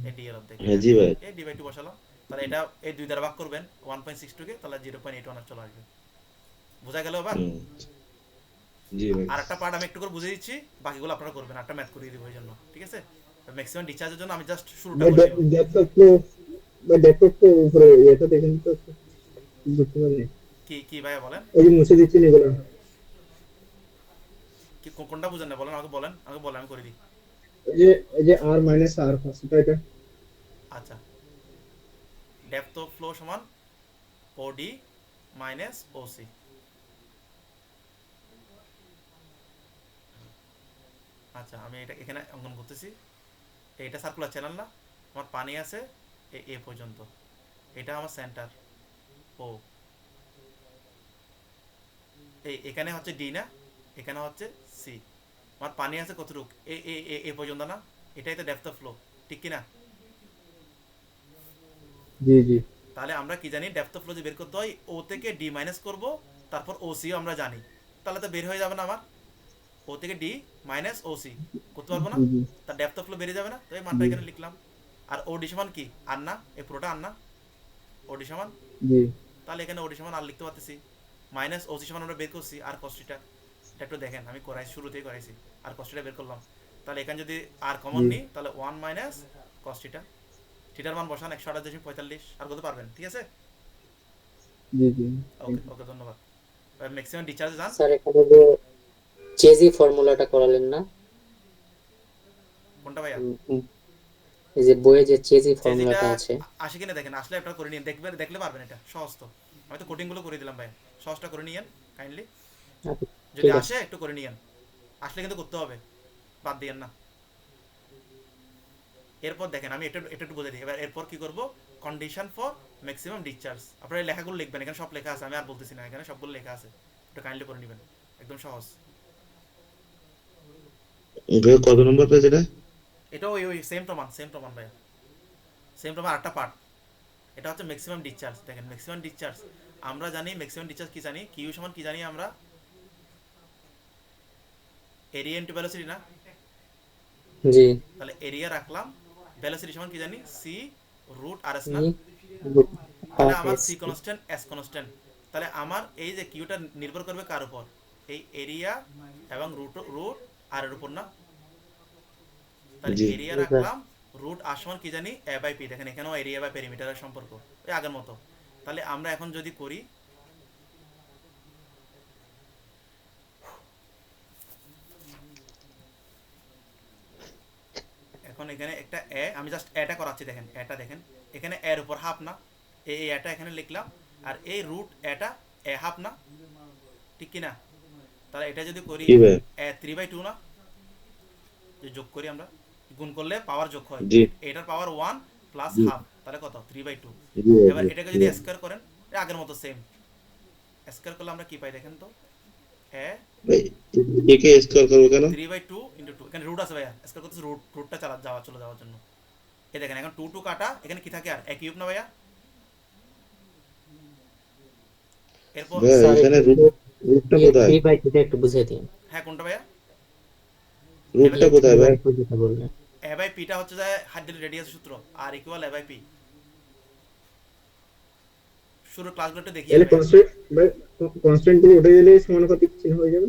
এই ডি এর অর্ধেক, হ্যাঁ জি ভাই। এই ডি বাই টু বসালাম। তাহলে এটা এই দুই দ্বারা ভাগ করবেন 1.62 কে, তাহলে 0.81 আর চলে আসবে। বোঝা গেল এবার? হুম, জি ভাই। আর একটা পার্ট আমি একটু করে বুঝে দিচ্ছি, বাকিগুলো আপনারা করবেন, একটা ম্যাথ করিয়ে দিব এই জন্য। ঠিক আছে? ম্যাক্সিমাম ডিসচার্জের জন্য আমি জাস্ট শুরুটা বা করছি। ডেপথ অফ ফ্লো বা ডেপথ অফ ফ্লো উপরে এটা দেখেন তো বুঝতে পারলেন? কি কি ভাইয়া বলেন, এই যে মুছে দিচ্ছেন এগুলো, কি কোনটা বুঝেন না বলেন, আমাকে বলেন, আমি করে দিই। এই যে আর মাইনাস আর ফার্স্টটা এটা আচ্ছা, ডেপথ অফ ফ্লো সমান ওডি মাইনাস ওসি। আচ্ছা, আমি এটা এখানে অঙ্কন করতেছি। এইটা সার্কুলার চ্যানেল না, আমার পানি আছে এ পর্যন্ত, এটা আমার সেন্টার ও, এখানে হচ্ছে ডি না, এখানে হচ্ছে সি, আমার পানি আছে কতটুক এ পর্যন্ত না, এটাই তো ডেপথ অফ ফ্লো, ঠিক কি না? জি জি তাহলে আমরা কি জানি, ডেপথ অফ ফ্লো যে বের করতে হয় ও থেকে ডি মাইনাস করব, তারপর ও সিও আমরা জানি, তাহলে তো বের হয়ে যাবে না আমার, ও থেকে ডি মাইনাস ও সি করতে পারবো না, জি জি তার ডেপথ অফ ফ্লো বেরিয়ে যাবে না, তো এই মানটা এখানে লিখলাম। আর ওডি সমান কি আর না, এই পুরোটা আর না, ওডি সমান, জি তাহলে এখানে ওডি সমান আর লিখতে পারতেছি, মাইনাস ওসি সমান আমরা বের করছি আর কস্টিটা, এটা একটু দেখেন আমি করাইছি, শুরুতেই করাইছি, আর কস্টিটা বের করলাম। তাহলে এখানে যদি আর কমন নিই তাহলে 1 মাইনাস কস্টিটা, থিটার মান বসান 128.45 আর কত পারবেন। ঠিক আছে? জি জি ওকে ওকে, ধন্যবাদ। ম্যাক্সিমাম ডিসচার্জ যান। স্যার এখানে যে চেজি ফর্মুলাটা করালেন না, কোনটা ভাইয়া? এই যে বইয়ে যে চেজি চেজিটা ফর্মুলাটা আছে, আসে কিনা দেখেন, আসলে একটা করে নিন, দেখলে পারবেন, এটা সহজ তো, আমি তো কোডিংগুলো করে দিলাম ভাই, সহজটা করে নিয়েন কাইন্ডলি, আচ্ছা, যদি ঠিক আছে। আসে একটু করে নিয়েন, আসলে কিন্তু করতে হবে, বাদ দিয়েন না। এরপর দেখেন আমি এটা একটু বলে দিই, এবার এরপর কি করব, কন্ডিশন ফর ম্যাক্সিমাম ডিসচার্জ, আপনারা এই লেখাগুলো লিখবেন, এখানে সব লেখা আছে, আমি আর বলতেছি না, এখানে সবগুলো লেখা আছে, একটু কাইন্ডলি করে নেবেন, একদম সহজ। ভাই কত নম্বর পেজ এটা? এটা ওই সেম প্রমাণ ভাইয়া, সেম প্রমাণ আটটা পার্ট। এটা হচ্ছে ম্যাক্সিমাম ডিসচার্জ। দেখেন ম্যাক্সিমাম ডিসচার্জ আমরা জানি, ম্যাক্সিমাম ডিসচার্জ কি জানি, কিউ সমান কি জানি আমরা, এরিয়া ইনটু ভেলোসিটি না, জি তাহলে এরিয়া রাখলাম, ভেলোসিটি সমান কি জানি সি রুট আর এস না, ই তাহলে আমার S C constant S constant, তাহলে আমার এই যে কিউটা নির্ভর করবে কার উপর, এই এরিয়া এবং রুট আর এর উপর না, তাহলে জি এরিয়া রাখলাম, রুট আর সমান কি জানি এ বাই পি, দেখেন এখানেও এরিয়া বাই পেরিমিটারের সম্পর্ক ওই আগের মতো। তাহলে আমরা এখন যদি করি, এখন এখানে একটা এ, আমি জাস্ট এটা করাচ্ছি, দেখেন এটা দেখেন, এখানে এর উপর হাফ না, এই এটা এখানে লিখলাম, আর এই রুট এটা এ হাফ না, ঠিক কি না? তাহলে এটা যদি করি কি ভাই? এ 3/2 না, যে যোগ করি আমরা, গুণ করলে পাওয়ার যোগ হয়, জি এটার পাওয়ার 1 প্লাস জি হাফ, তাহলে কত 3/2। জি এবার এটাকে যদি স্কয়ার করেন, আগের মতো সেম স্কয়ার করলে আমরা কি পাই দেখেন তো, এ ভাই, একে স্কোয়ার করবো কেন? 3/2 ইন্টু 2, এখানে রুট আছে ভাইয়া, স্কয়ার করতেছে রুটটা চলে যাওয়ার জন্য। এই দেখেন এখন 2 কাটা, এখানে কি থাকে আর এ কিউব না ভাইয়া, এরপর ভাইয়া স্যার এখানে রুটটা এ কোথায়? 3/2 একটু বুঝিয়ে দিন। হ্যাঁ কোনটা ভাইয়া? রুটটা এ কোথায় ভাই? 3/2 যেটা বললেন। এ বাই পিটা হচ্ছে যে হাইড্রোল রেডিয়াস সূত্র, আর ইকুয়াল এ বাই পি। শুরু ক্লাসগুলোতে দেখি তাহলে কনস্ট্যান্ট গুলো উঠে গেলে সমানুপাতিক চিহ্ন হয়ে যাবে।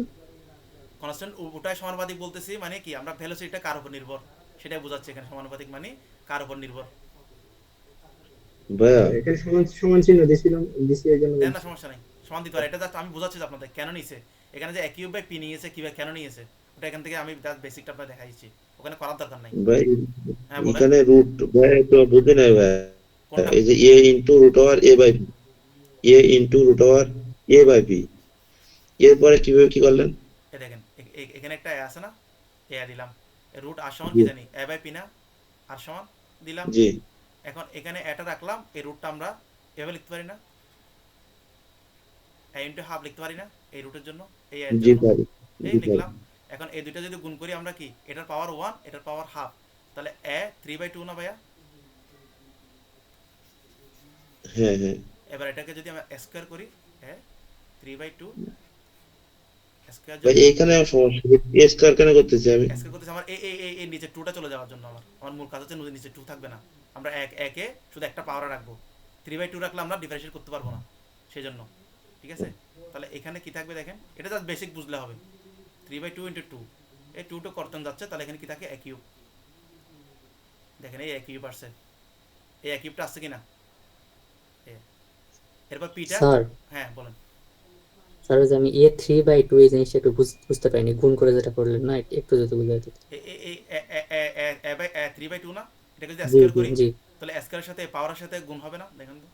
কনস্ট্যান্ট ওটাই সমানুপাতিক বলতেছি, মানে কি আমরা ভেলোসিটিটা কার উপর নির্ভর সেটাই বোঝাচ্ছে এখানে। সমানুপাতিক মানে কার উপর নির্ভর। ভাইয়া এখানে সমান সমান চিহ্ন দিছি এর জন্য দেন না, সমস্যা নাই, সমান দিতে পারে। এটা জাস্ট আমি বোঝাচ্ছি যে আপনাদের কেন নিয়েছে এখানে, যে এ কিউব বাই পি নিয়েছে কিভাবে কেন নিয়েছে, ওটা এখান থেকে আমি জাস্ট বেসিকটা আপনাদের দেখাইছি, ওখানে করার দরকার নাই। ভাই হ্যাঁ বলেন এখানে রুট ভাই তো বুঝি নাই ভাই। কোনটা। এই যে a into root over a by p, a into root over a by p, এরপরে কিভাবে কি করলেন? এ দেখেন এখানে একটা এ আছে না, এ দিলাম, রুট আর সমান কি জানি এ বাই পি না, আর সমান দিলাম। জি এখন এখানে এটা রাখলাম, এই রুটটা আমরা এভাবে লিখতে পারি না, এ ইনটু হাফ লিখতে পারি না এই রুটের জন্য, এই এর জি জন্য পারি, এই জি পারি। লিখলাম। এখন এই দুইটা যদি গুণ করি আমরা কি, এটার পাওয়ার 1 এটার পাওয়ার হাফ, তাহলে এ 3/2 না ভাইয়া? হ্যাঁ হ্যাঁ এবার এটাকে যদি আমরা স্কয়ার করি, এ 3/2 স্কয়ার ভাই যদি এখানে সমস্যা, এ স্কয়ার কেন করতেছি আমি? স্কয়ার করতেছি আমার এই নিচে 2টা চলে যাওয়ার জন্য, আমার মূল কাজ হচ্ছে নিচে 2 থাকবে না, আমরা একে শুধু একটা পাওয়ার রাখবো। 3/2 রাখলে আমরা ডিফারেন্সিয়েট করতে পারবো না সেই জন্য, ঠিক আছে? তাহলে এখানে কি থাকবে দেখেন, এটা জাস্ট বেসিক বুঝলে হবে। 3/2 × 2, এই 2 টা করতে যাচ্ছে, তাহলে এখানে কি থাকে এ কিউব। দেখেন এই এ কিউব আসছে, এই এ কিউবটা আসছে কিনা। এরপর পিটা, স্যার হ্যাঁ বলেন। স্যার ওই যে আমি এ 3/2 এই জিনিসটা একটু বুঝতে পারিনি, গুণ করে যেটা করলেন না, একটু যদি বুঝাই দিতেন। এই 3/2 না, এটাকে যদি জি স্কয়ার জি করি জি তাহলে স্কয়ারের সাথে পাওয়ারের সাথে গুণ হবে না, দেখেন তো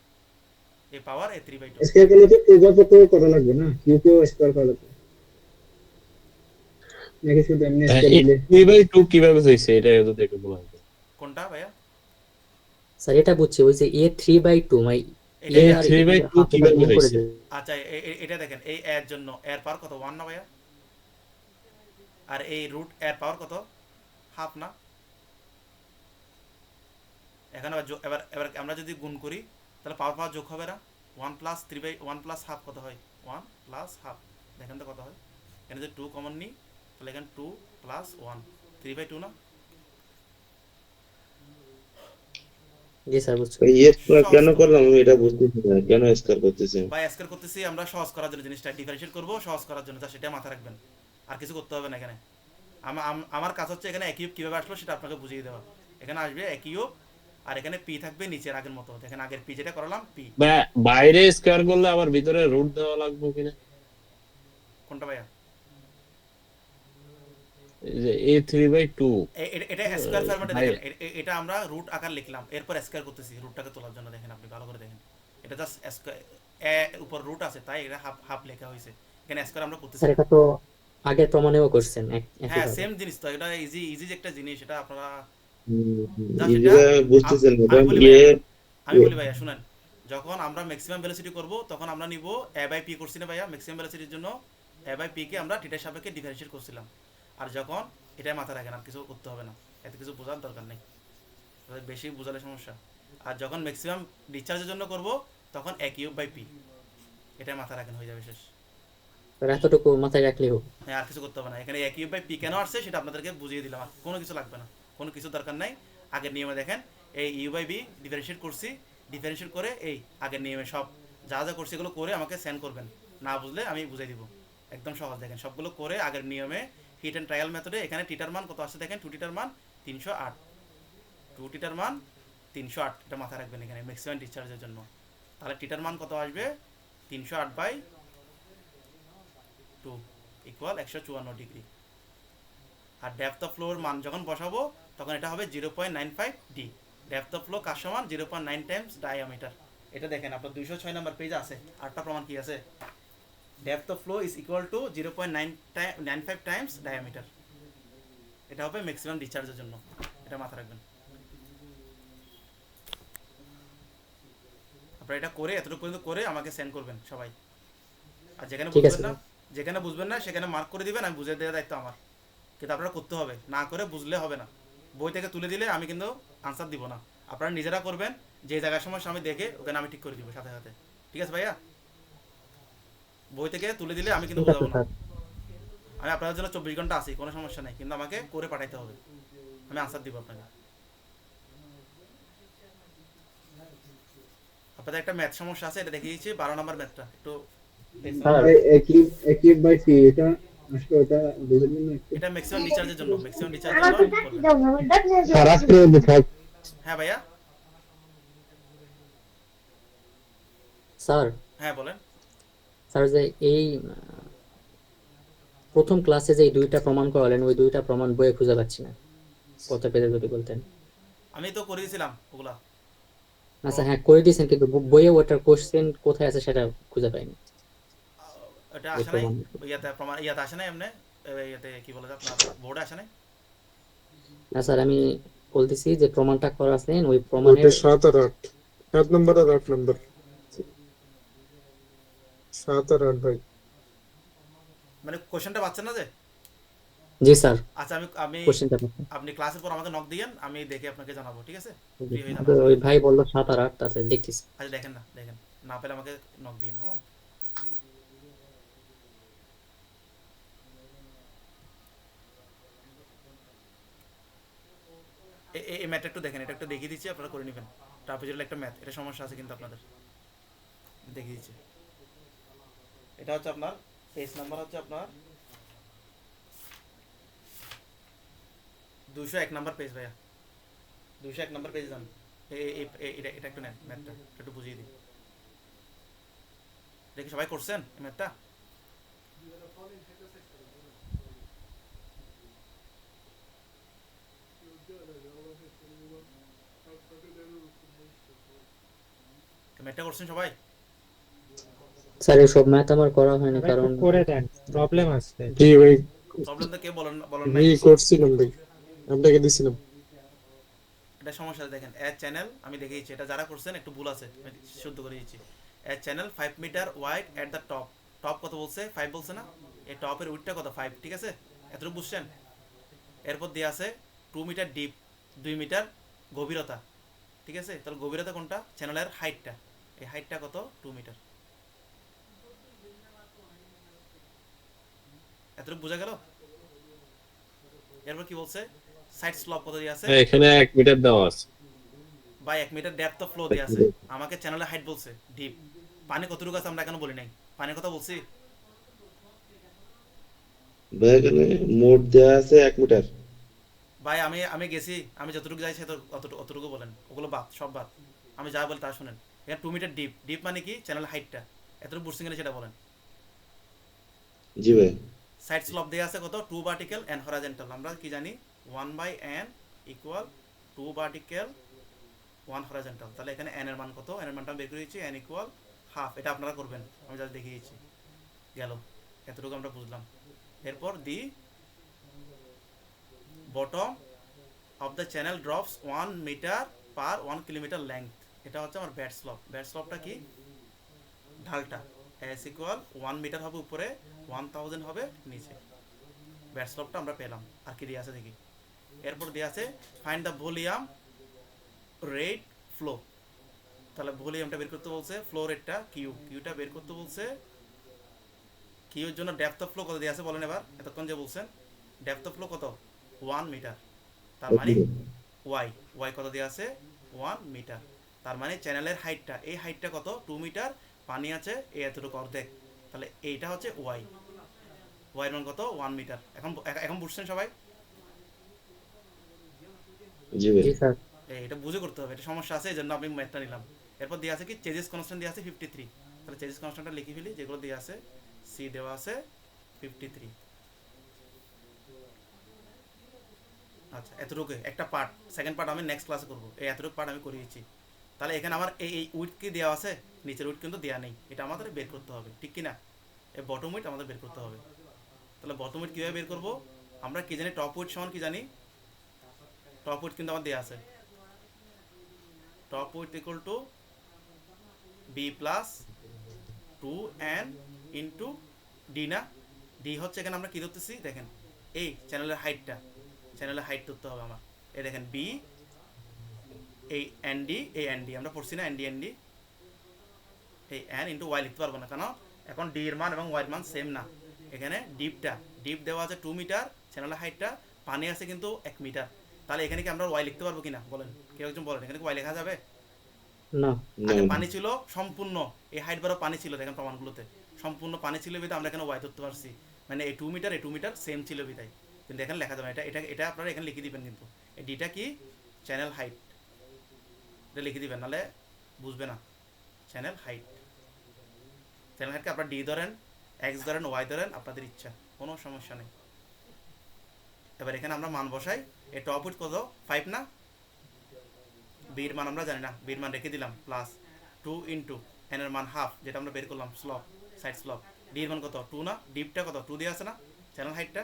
এই পাওয়ার এ 3/2। স্কয়ার করলে তো প্রজাপতি করা লাগবে না, কিউ কেও স্কয়ার করা লাগবে নাকি শুধু এমনি স্কয়ার দিলে? 3/2 কিভাবে হইছে এটা যদি একটু বলা হতো। কোনটা ভাইয়া? স্যার এটা বুঝছি, ওই যে এ 3/2 মানে এটা এ এই আর 3/2 কিভাবে গুণ করে হইছে? দেন। আচ্ছা এটা দেখেন, এই এর জন্য এর পাওয়ার কত 1 না ভাইয়া, আর এই রুট এর পাওয়ার কত হাফ না। এখানে এবার এবার আমরা যদি গুণ করি তাহলে পাওয়ার যোগ হবে না, 1 প্লাস 3/1 প্লাস হাফ কত হয় 1 প্লাস হাফ, দেখেন তো কত হয়। এখানে যদি 2 কমন নিই তাহলে এখানে 2 প্লাস 1 3/2 না। জি স্যার বুঝছি। ভাই এ স্কয়ার কেন করলাম আমি এটা বুঝতেছি না, কেন স্কয়ার করতেছি? ভাই স্কয়ার করতেছি আমরা সহজ করার জন্য, জিনিসটা ডিফারেন্সিয়েট করব সহজ করার জন্য, তা সেটা মাথায় রাখবেন, আর কিছু করতে হবে না এখানে। আমার কাজ হচ্ছে এখানে এ কিউব কিভাবে আসলো সেটা আপনাকে বুঝিয়ে দেওয়া। এখানে আসবে এ কিউব, আর এখানে পি থাকবে নিচের আগের মতো, দেখেন আগের পি যেটা করালাম পি। বাইরে স্কয়ার করলে আবার ভিতরে রুট দেওয়া লাগবে কিনা? কোনটা ভাইয়া? এই যে a 3/2 এটা স্কয়ার ফরম্যাটে দেখেন, এটা আমরা রুট আকার লিখলাম, এরপর স্কয়ার করতেছি রুটটাকে তোলার জন্য। দেখেন আপনি ভালো করে দেখেন, এটা জাস্ট স্কয়ার, এ উপর রুট আছে তাই এটা হাফ হাফ লেখা হয়েছে, এখানে স্কয়ার আমরা করতেছি। স্যার এটা তো আগের প্রমাণেও করছেন হ্যাঁ একইভাবে। সেম জিনিস তো, এটা ইজি যে একটা জিনিস, এটা আপনারা বুঝতেছেন না আমি বলি ভাইয়া শুনেন, যখন আমরা ম্যাক্সিমাম ভেলোসিটি করব তখন আমরা নিব এ বাই পি করছি না ভাইয়া, ম্যাক্সিমাম ভেলোসিটির জন্য এ বাই পি কে আমরা থিটার সাপেক্ষে ডিফারেন্সিয়েট করছিলাম। আর যখন এটাই মাথায় রাখেন, আর কিছু করতে হবে না, এত কিছু বোঝার দরকার নেই, বেশি বোঝালে সমস্যা। আর যখন ম্যাক্সিমাম ডিসচার্জের জন্য করব তখন এ কিউব বাই পি, এটাই মাথায় রাখেন, হয়ে যাবে শেষ। স্যার এতটুকু মাথায় রাখলেই হবে। হ্যাঁ আর কিছু করতে হবে না, এখানে এ কিউব বাই পি কেন আসছে সেটা আপনাদেরকে বুঝিয়ে দিলাম, আর কোনো কিছু লাগবে না, কোনো কিছু দরকার নাই। আগের নিয়মে দেখেন এই ইউ বাই বি ডিফারেন্সিয়েট করছি, ডিফারেন্সিয়েট করে এই আগের নিয়মে সব যা যা করছি এগুলো করে আমাকে সেন্ড করবেন, না বুঝলে আমি বুঝিয়ে দিব, একদম সহজ। দেখেন সবগুলো করে আগের নিয়মে হিট অ্যান্ড ট্রায়াল মেথডে এখানে টিটার মান কত আসছে দেখেন, 2 টিটার মান 308, 2 টিটার মান 308, এটা মাথায় রাখবেন এখানে ম্যাক্সিমাম ডিসচার্জের জন্য। তাহলে টিটার মান কত আসবে 308/2 ইকুয়াল 154 ডিগ্রি। আর ডেপথ অফ ফ্লোর মান যখন বসাবো তখন এটা হবে 0.95 ডি। ডেপথ অফ ফ্লো কার সমান 0.9 টাইমস ডায়ামিটার। এটা দেখেন আপনার 206 নম্বর পেজ আছে, আটটা প্রমাণ কি আছে। Depth of flow is equal to 0.95 Times diameter, এটা হবে ম্যাক্সিমাম ডিসচার্জের জন্য, এটা মাথায় রাখবেন। আপনারা এটা করে এতটুকু পর্যন্ত করে আমাকে সেন্ড করবেন সবাই, আর যেখানে বুঝবেন না সেখানে মার্ক করে দিবেন, আমি বুঝিয়ে দেওয়ার দায়িত্ব আমার, কিন্তু আপনারা করতে হবে, না করে বুঝলে হবে না। বই থেকে তুলে দিলে আমি কিন্তু আনসার দিব না, আপনারা নিজেরা করবেন, যে জায়গার সমস্যা আমি দেখে ওখানে আমি ঠিক করে দিব সাথে সাথে। ঠিক আছে ভাইয়া? বই থেকে তুলে দিলে আমি কিন্তু ঠিক আছে বোঝাবো না। স্যার। আমি আপনাদের জন্য 24 ঘন্টা আছি, কোনো সমস্যা নেই, কিন্তু আমাকে করে পাঠাইতে হবে, আমি আনসার দিব আপনাকে। আপনাদের একটা ম্যাথ সমস্যা আছে, এটা দেখিয়ে দিচ্ছি, 12 নম্বর ম্যাথটা একটু দেখুন। স্যার একিউব বাই সি এটা আসলে ওটা বুঝলেন না একটু? এটা ম্যাক্সিমাম রিচার্জের জন্য, ম্যাক্সিমাম রিচার্জের জন্য করবেন। স্যার আজকে হ্যাঁ ভাইয়া, স্যার হ্যাঁ বলেন। স্যার যে এই প্রথম ক্লাসে যে এই দুইটা প্রমাণ করালেন, ওই দুইটা প্রমাণ বইয়ে খুঁজে পাচ্ছি না, কত পেজে যদি বলতেন। আমি তো করে দিয়েছিলাম ওগুলা। আচ্ছা হ্যাঁ করে দিয়েছেন, কিন্তু বইয়ে ওটার কোশ্চেন কোথায় আছে সেটা খুঁজে পাইনি। এটা ওই আসে নাই প্রমাণ ইয়াতে, প্রমাণ ইয়াতে আসে নাই এমনি, ইয়াতে কি বলে যে আপনার বোর্ডে আসে নাই। না স্যার, আমি বলতেছি যে প্রমাণটা করাছেন, ওই প্রমাণের 7 আর 8 7 নম্বর আর 8 নম্বর 7 আর 8 ভাই। মানে কোশ্চেনটা পাচ্ছেন না যে? জি স্যার আচ্ছা আমি কোশ্চেনটা আপনি ক্লাসের পর আমাকে নক দিয়েন, আমি দেখে আপনাকে জানাবো, ঠিক আছে? ফ্রি হয়ে আমাদের জানাবো। ওই ভাই বললো 7 আর 8, তাতে দেখতেছি। আচ্ছা দেখেন না, দেখেন না পেলে আমাকে নক দিয়েন। এই ম্যাথটা একটু দেখেন, এটা একটু দেখিয়ে দিচ্ছি, আপনারা করে নেবেন। ট্রাপিজয়েডাল একটা ম্যাথ, এটা সমস্যা আছে কিন্তু আপনাদের, দেখিয়ে দিচ্ছি। এটা হচ্ছে আপনার পেজ নাম্বার হচ্ছে আপনার 201 নাম্বার পেজ ভাইয়া, 201 নাম্বার পেজে যান। এটা একটু নেন ম্যাথটা, একটু বুঝিয়ে দিই। দেখি সবাই করছেন এই ম্যাথটা? ম্যাথটা করছেন সবাই? স্যার এই সব ম্যাথ আমার করা হয়নি, কারণ করে দেন, প্রবলেম আছে। জি ভাই প্রবলেম তো কে বলেন আমি নাই? করছিলাম ভাই, আপনাকে দিছিলাম। এটা সমস্যা আছে, দেখেন এর চ্যানেল আমি দেখিয়েছি, এটা যারা করছেন একটু ভুল আছে, আমি শুদ্ধ করে দিচ্ছি। এর channel 5 metre wide at the top, top কত বলছে? 5 বলছে না? এই টপের উইডটা কত? 5, ঠিক আছে? এতটুকু বুঝছেন? এরপর দিয়ে আছে 2 মিটার ডিপ, 2 মিটার গভীরতা, ঠিক আছে? তাহলে গভীরতা কোনটা? চ্যানেলের হাইটটা, এই হাইটটা কত? 2 মিটার। এতটুকু বোঝা গেল? এরপর কি বলছে? সাইড স্লপ কত দিয়ে আছে? এখানে 1 মিটার দেওয়া আছে বা 1 মিটার ডেপথ অফ ফ্লো দিয়ে আছে। আমাকে চ্যানেলের হাইট বলছে ডিপ। পানি কতটুকু আছে আমরা এখনো বলি নাই, পানির কথা বলছি? ভাই এখানে মোট দেওয়া আছে 1 মিটার। ভাই আমি গেছি, আমি যতটুকু যাই সে অতটুকু বলেন, ওগুলো বাদ, সব বাদ, আমি যা বলি তা শুনেন। এখানে 2 মিটার ডিপ, ডিপ মানে কি? চ্যানেল হাইটটা এতটুকু বুঝছেন কিনা সেটা বলেন। জি ভাই। সাইড স্লপ দেওয়া আছে কত? 2 ভার্টিক্যাল এন্ড হরাইজন্টাল। আমরা কি জানি 1/n ইকুয়াল 2 ভার্টিক্যাল 1 হরাইজন্টাল। তাহলে এখানে n এর মান কত? n এর মানটা বের করে দিয়েছি, n ইকুয়াল হাফ। এটা আপনারা করবেন, আমি জাস্ট দেখিয়ে দিচ্ছি। গেল, এতটুকু আমরা বুঝলাম। এরপর the bottom of the channel drops 1 metre per 1 kilometre length. এটা হচ্ছে আমার ব্যাড স্লপ। ব্যাড স্লপটা কি? ঢালটা s ইকুয়াল 1 মিটার হবে উপরে, 1000 হবে নিচে। ব্যাড স্লপটা আমরা পেলাম। আর কি দিয়ে আছে দেখি। এরপর দিয়ে আছে find the volume rate flow. তাহলে ভলিউমটা বের করতে বলছে, ফ্লো রেটটা কিউটা বের করতে বলছে। কিউর জন্য ডেপথ অফ ফ্লো কত দিয়ে আছে বলেন এবার, এতক্ষণ যে বলছেন ডেপথ অফ ফ্লো কত? 1 মিটার। তার মানে ওয়াই কত দিয়ে আছে? 1 মিটার। তার মানে চ্যানেলের হাইটটা, এই হাইটটা কত? 2 মিটার। পানি আছে এই এতটুকু অর্ধেক, তাহলে এইটা হচ্ছে ওয়াই এর মান কত? 1 মিটার। এখন বুঝছেন সবাই? জি ভাই। জি স্যার। এটা বুঝে করতে হবে, এটা সমস্যা আছে, এই জন্য আমি ম্যাথটা নিলাম। এরপর দিয়ে আছে কি? চেজিস কনস্ট্যান্ট দিয়ে আছে 53। তাহলে চেজিস কনস্ট্যান্টটা লিখে ফেলি, যেগুলো দিয়ে আছে। সি দেওয়া আছে 53। আচ্ছা এতটুকু একটা পার্ট, সেকেন্ড পার্ট আমি নেক্সট ক্লাসে করবো। এই এতটুকু পার্ট আমি করিয়েছি। তাহলে এখানে আমার এই উইড কি দেওয়া আছে? নিচের উইড কিন্তু দেওয়া নেই, এটা আমাদের বের করতে হবে, ঠিক কি না? এই বটম উইড আমাদের বের করতে হবে। তাহলে বটম উইড কীভাবে বের করবো? আমরা কি জানি? টপ উইড সমান কি জানি? টপ উইড কিন্তু আমার দেওয়া আছে, top width equal to B plus 2n into D না? ডি হচ্ছে এখানে আমরা কি ধরতেছি দেখেন, এই চ্যানেলের হাইটটা, চ্যানেলের হাইট ধরতে হবে আমার। এই দেখেন বি, এই এনডি, এই এনডি আমরা পড়ছি না, এনডি এই এন ইন্টু ওয়াই লিখতে পারবো না, কেন? এখন ডি এর মান এবং ওয়াই এর মান সেম না, এখানে ডিপ দেওয়া আছে 2 মিটার, চ্যানেলের হাইটটা, পানি আছে কিন্তু 1 মিটার, তাহলে এখানে কি আমরা ওয়াই লিখতে পারবো কিনা বলেন, কেউ একজন বলেন, এখানে কি ওয়াই লেখা যাবে? না। আগে পানি ছিল সম্পূর্ণ, এই হাইট বারো পানি ছিল, দেখেন প্রমাণগুলোতে সম্পূর্ণ পানি ছিল বিধায় আমরা এখানে ওয়াই ধরতে পারছি, মানে এই 2 মিটার সেম ছিল বিধায়, কিন্তু এখানে লেখা যাবে না। এটা আপনারা এখানে লিখে দিবেন, কিন্তু এই ডিটা কি চ্যানেল হাইট, এটা লিখে দিবেন, নাহলে বুঝবে না। চ্যানেল হাইটকে আপনারা ডি ধরেন, এক্স ধরেন, ওয়াই ধরেন, আপনাদের ইচ্ছা, কোনো সমস্যা নেই। এবার এখানে আমরা মান বসাই, এই টপ উইথ কত 5 না, বির মান আমরা জানি না, বির মান রেখে দিলাম, প্লাস 2 ইন্টু এন এর মান হাফ, যেটা আমরা বের করলাম স্লপ, সাইড স্লপ, ডি এর মান কত 2 না, ডিপটা কত 2 দিয়ে আছে না, চ্যানেল হাইটটা।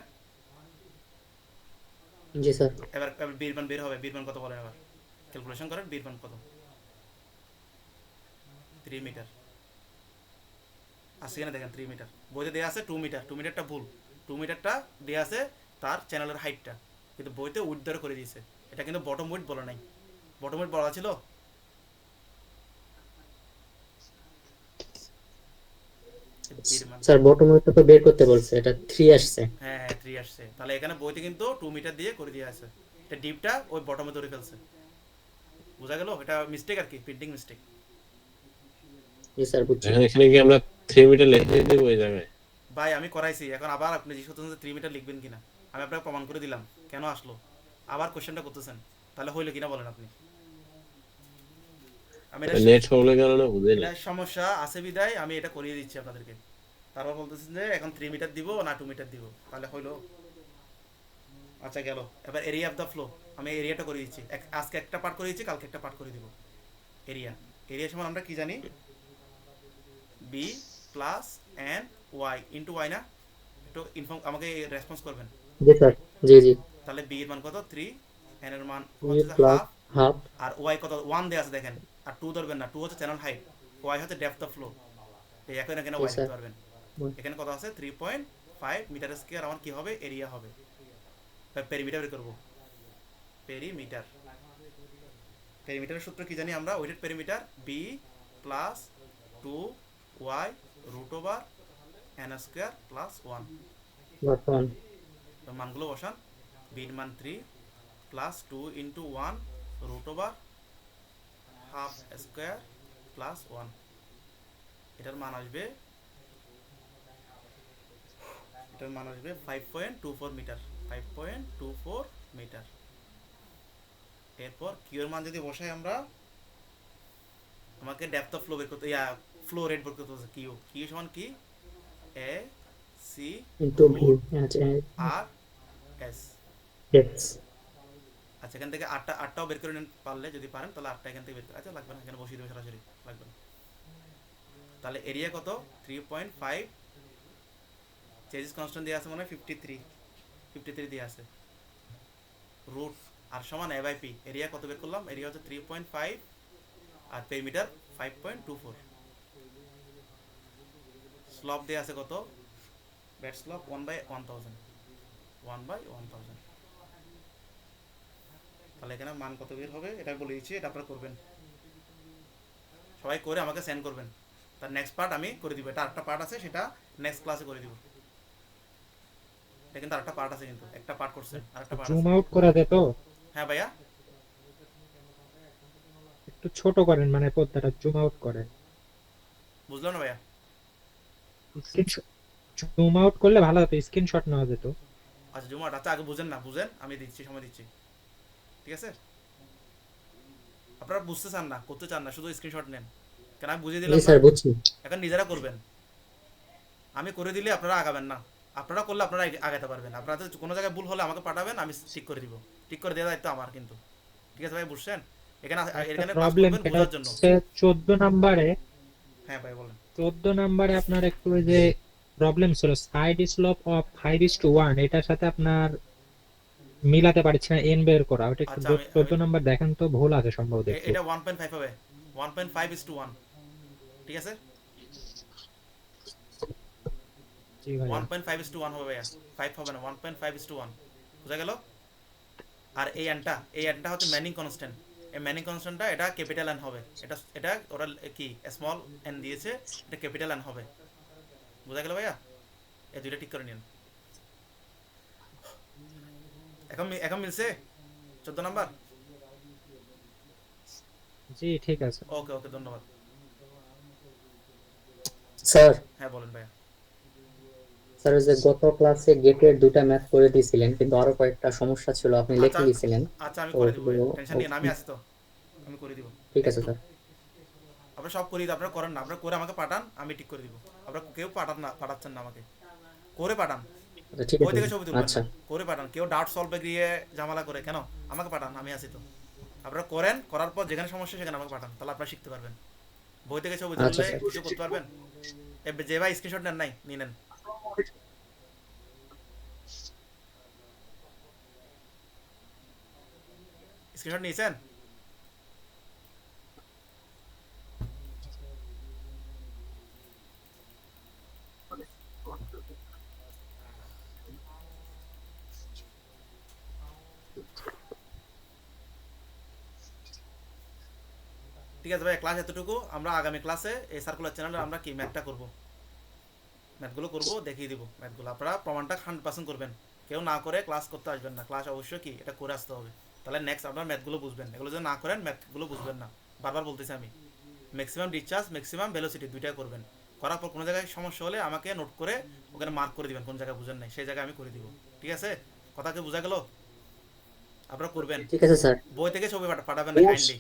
জি স্যার। এবার বির মান বের হবে, বির মান কত বলেন, এবার ক্যালকুলেশন করেন, বির মান কত, 3 মিটার আসছে কিনা দেখেন, 3 মিটার, বইতে দেওয়া আছে 2 মিটার, 2 মিটারটা ভুল, 2 মিটারটা দেওয়া আছে তার চ্যানেলের হাইটটা, কিন্তু বইতে উইথ ধরে করে দিয়েছে, এটা কিন্তু বটম উইথ বলে নাই, বটম উইথ বলা ছিল। স্যার বটম উইথটা তো বের করতে বলছে, এটা 3 আসছে। হ্যাঁ 3 আসছে, তাহলে এখানে বইতে কিন্তু 2 মিটার দিয়ে করে দিয়ে আছে, এটা ডিপটা ওই বটমে ধরে ফেলছে, বোঝা গেল, এটা মিস্টেক আর কি, প্রিন্টিং মিস্টেক। জি স্যার বুঝছি। এখানে কি আমরা 3 মিটার লিখে দেব ওই জায়গায়? ভাই আমি করাইছি, এখন আবার আপনি জিজ্ঞেস করতেছেন যে 3 মিটার লিখবেন কিনা, আমি আপনাকে প্রমাণ করে দিলাম কেন আসলো, আবার কোশ্চেনটা করতেছেন, তাহলে হইলো কিনা বলেন আপনি। আমি নেট প্রবলেম কারণে বুঝিনি, এটা সমস্যা আছে বিদায় আমি এটা করিয়ে দিচ্ছি আপনাদেরকে, তারপর বলতেছেন যে এখন 3 মিটার দিব না 2 মিটার দিব, তাহলে হইলো। আচ্ছা গেল, এবার এরিয়া অফ দ্য ফ্লো, আমি এরিয়াটা করে দিচ্ছি, আজকে একটা পার্ট করে দিচ্ছি, কালকে একটা পার্ট করে দিব। এরিয়া সমান আমরা কি জানি, B plus N Y into Y না, একটু ইনফর্ম আমাকে রেসপন্স করবেন। জি স্যার। জি জি। তাহলে বি এর মান কত 3, এন এর মান হাফ, আর ওয়াই কত 1 দেয়া আছে দেখেন, আর 2 ধরবেন না, 2 হচ্ছে চ্যানেল হাইট, ওয়াই হচ্ছে ডেপথ অফ ফ্লো, এই এখন এখানে ওয়াই দিতে পারবেন। এখানে কত আছে 3.5 মিটার স্কয়ার, আমার কি হবে এরিয়া হবে, পেরিমিটার বের করব, পেরিমিটারের সূত্র কি জানি আমরা, weighted perimeter B plus 2y root over N square plus 1, তো মানগুলো বসান, বির মান 3 plus 2 into 1 root over half square plus 1, এটার মান আসবে 5.24 মিটার, 5.24 মিটার। এরপর কিউ এর মান যদি বসাই আমরা, আমাকে ডেপথ অফ ফ্লো বের করতে, ফ্লো রেট বের করতে হচ্ছে, কিউ সমান কি A C into V R S. আচ্ছা এখান থেকে আটটাও বের করে নেন পারলে, যদি পারেন তাহলে 8টা এখান থেকে বের করে, আচ্ছা লাগবে না, এখানে বসিয়ে দেবেন সরাসরি, লাগবে না। তাহলে এরিয়া কত 3.5, চেঞ্জেস কনস্ট্যান্ট দিয়ে আছে মনে হয় 53 দিয়ে আছে, রুট আর সমান এ বাই পি, এরিয়া কত বের করলাম, এরিয়া হচ্ছে 3.5 আর পেরিমিটার 5.24, স্লপ দিয়ে আছে কত, বেড স্লপ 1/1000, তাহলে এখানে মান কত বের হবে এটা বলে দিচ্ছি, এটা আপনারা করবেন, সবাই করে আমাকে সেন্ড করবেন, তার নেক্সট পার্ট আমি করে দিব, এটা আরেকটা পার্ট আছে, সেটা নেক্সট ক্লাসে করে দিব, এটা কিন্তু আরেকটা পার্ট আছে, কিন্তু একটা পার্ট করছেন, আরেকটা পার্ট জুম আউট করা যায় তো? হ্যাঁ ভাইয়া একটু ছোট করেন, মানে পর্দাটা জুম আউট করেন। বুঝলাম না ভাইয়া, জুম আউট করলে ভালো হতো, স্ক্রিনশট নেওয়া যেত। আচ্ছা জুম আউট, আচ্ছা আগে বুঝেন না, বুঝেন আমি দিচ্ছি, সময় দিচ্ছি, ঠিক আছে, আপনারা বুঝতে চান না, করতে চান না, শুধু স্ক্রিনশট নেন, কেন আমি বুঝিয়ে দিলাম স্যার বুঝছি। এখন নিজেরা করবেন, আমি করে দিলে আপনারা আগাবেন না, আপনারা করলে আপনারা আগাতে পারবেন, আপনাদের কোনো জায়গায় ভুল হলে আমাকে পাঠাবেন, আমি ঠিক করে দিব, ঠিক করে দেওয়ার দায়িত্ব আমার কিন্তু, ঠিক আছে ভাই বুঝছেন, এখানে প্রবলেম বোঝার জন্য 14 নম্বরে, হ্যাঁ ভাই বলেন, 14 নম্বরে আপনার একটু যে প্রবলেম ছিল, সাইড স্লোপ অফ 5:1, এটার সাথে আপনার মিলাতে পারছি না, এন বের করা, ওটা একটু 14 নাম্বার দেখেন তো, ভুল আছে সম্ভবত, এটা 1.5 হবে, 1.5:1, ঠিক আছে, 1.5:1 হবে ভাইয়া, 5 হবে না, 1.5:1, বুঝা গেল। আর এই এনটা হচ্ছে ম্যানিং কনস্ট্যান্ট, এই ম্যানিং কনস্ট্যান্টটা এটা ক্যাপিটাল এন হবে, এটা ওরা কি স্মল এন দিয়েছে, এটা ক্যাপিটাল এন হবে, বোঝা গেল ভাইয়া? এই দুইটা ঠিক করে নিন। এখন মিলছে 14 নাম্বার? জি ঠিক আছে। ওকে ওকে, ধন্যবাদ। স্যার হ্যাঁ বলেন ভাইয়া। স্যার ওই যে গত ক্লাসে গেটের দুটা ম্যাথ করে দিয়েছিলেন, কিন্তু আরো কয়েকটা সমস্যা ছিল আপনি লিখে দিয়েছিলেন। আচ্ছা আমি তো করে দিব, ওগুলো টেনশন নিয়ে আমি আছি তো, আমি করে দিব। ঠিক আছে স্যার। আপনারা সব করি, আপনারা করেন না, আপনারা করে আমাকে পাঠান, আমি ঠিক করে দিব। আপনারা কেউ পাঠাচ্ছেন না আমাকে, করে পাঠান। আচ্ছা ঠিক বই আছে। থেকে ছবি তুলবেন আচ্ছা না, করে পাঠান। কেউ ডাউট সলভে গিয়ে ঝামেলা করে কেন, আমাকে পাঠান, আমি আছি তো। আপনারা করেন, করার পর যেখানে সমস্যা সেখানে আমাকে পাঠান, তাহলে আপনারা শিখতে পারবেন। বই থেকে ছবি আচ্ছা তুললে স্যার। কিছু করতে পারবেন। যে ভাই স্ক্রিনশট নেন নাই, নিয়ে নেন। স্ক্রিনশট নিয়েছেন? ঠিক আছে ভাই, ক্লাস এতটুকু। আমরা আগামী ক্লাসে এই সার্কুলার চ্যানেলে আমরা কি ম্যাথটা করব, ম্যাথগুলো করব, দেখিয়ে দিব ম্যাথগুলো। আপনারা প্রমাণটা 100% করবেন, কেউ না করে ক্লাস করতে আসবেন না। ক্লাস অবশ্যই কি এটা করে আসতে হবে, তাহলে নেক্সট আপনার ম্যাথগুলো বুঝবেন। এগুলো যদি না করেন ম্যাথগুলো বুঝবেন না। বারবার বলতেছি আমি, ম্যাক্সিমাম ডিসচার্জ, ম্যাক্সিমাম ভেলোসিটি দুইটাই করবেন। করার পর কোনো জায়গায় সমস্যা হলে আমাকে নোট করে ওখানে মার্ক করে দিবেন, কোন জায়গায় বুঝেন নাই সেই জায়গায় আমি করে দিব। ঠিক আছে, কথা কি বোঝা গেল? আপনারা করবেন। ঠিক আছে স্যার। বই থেকে ছবি পাঠাবেন না কাইন্ডলি।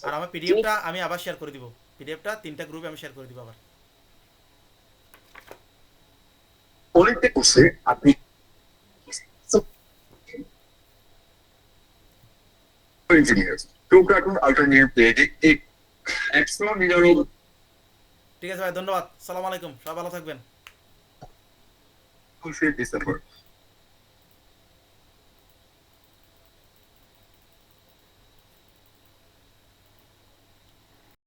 আর আমার পিডিএফটা আমি আবার শেয়ার করে দিব, পিডিএফটা 3টা গ্রুপে আমি শেয়ার করে দিব আবার। অনেকটা কোর্সে আপনি engineer to cartoon alternative predictive explore neuro. ঠিক আছে ভাই, ধন্যবাদ। সালাম আলাইকুম, সবাই ভালো থাকবেন। ডিসেম্বর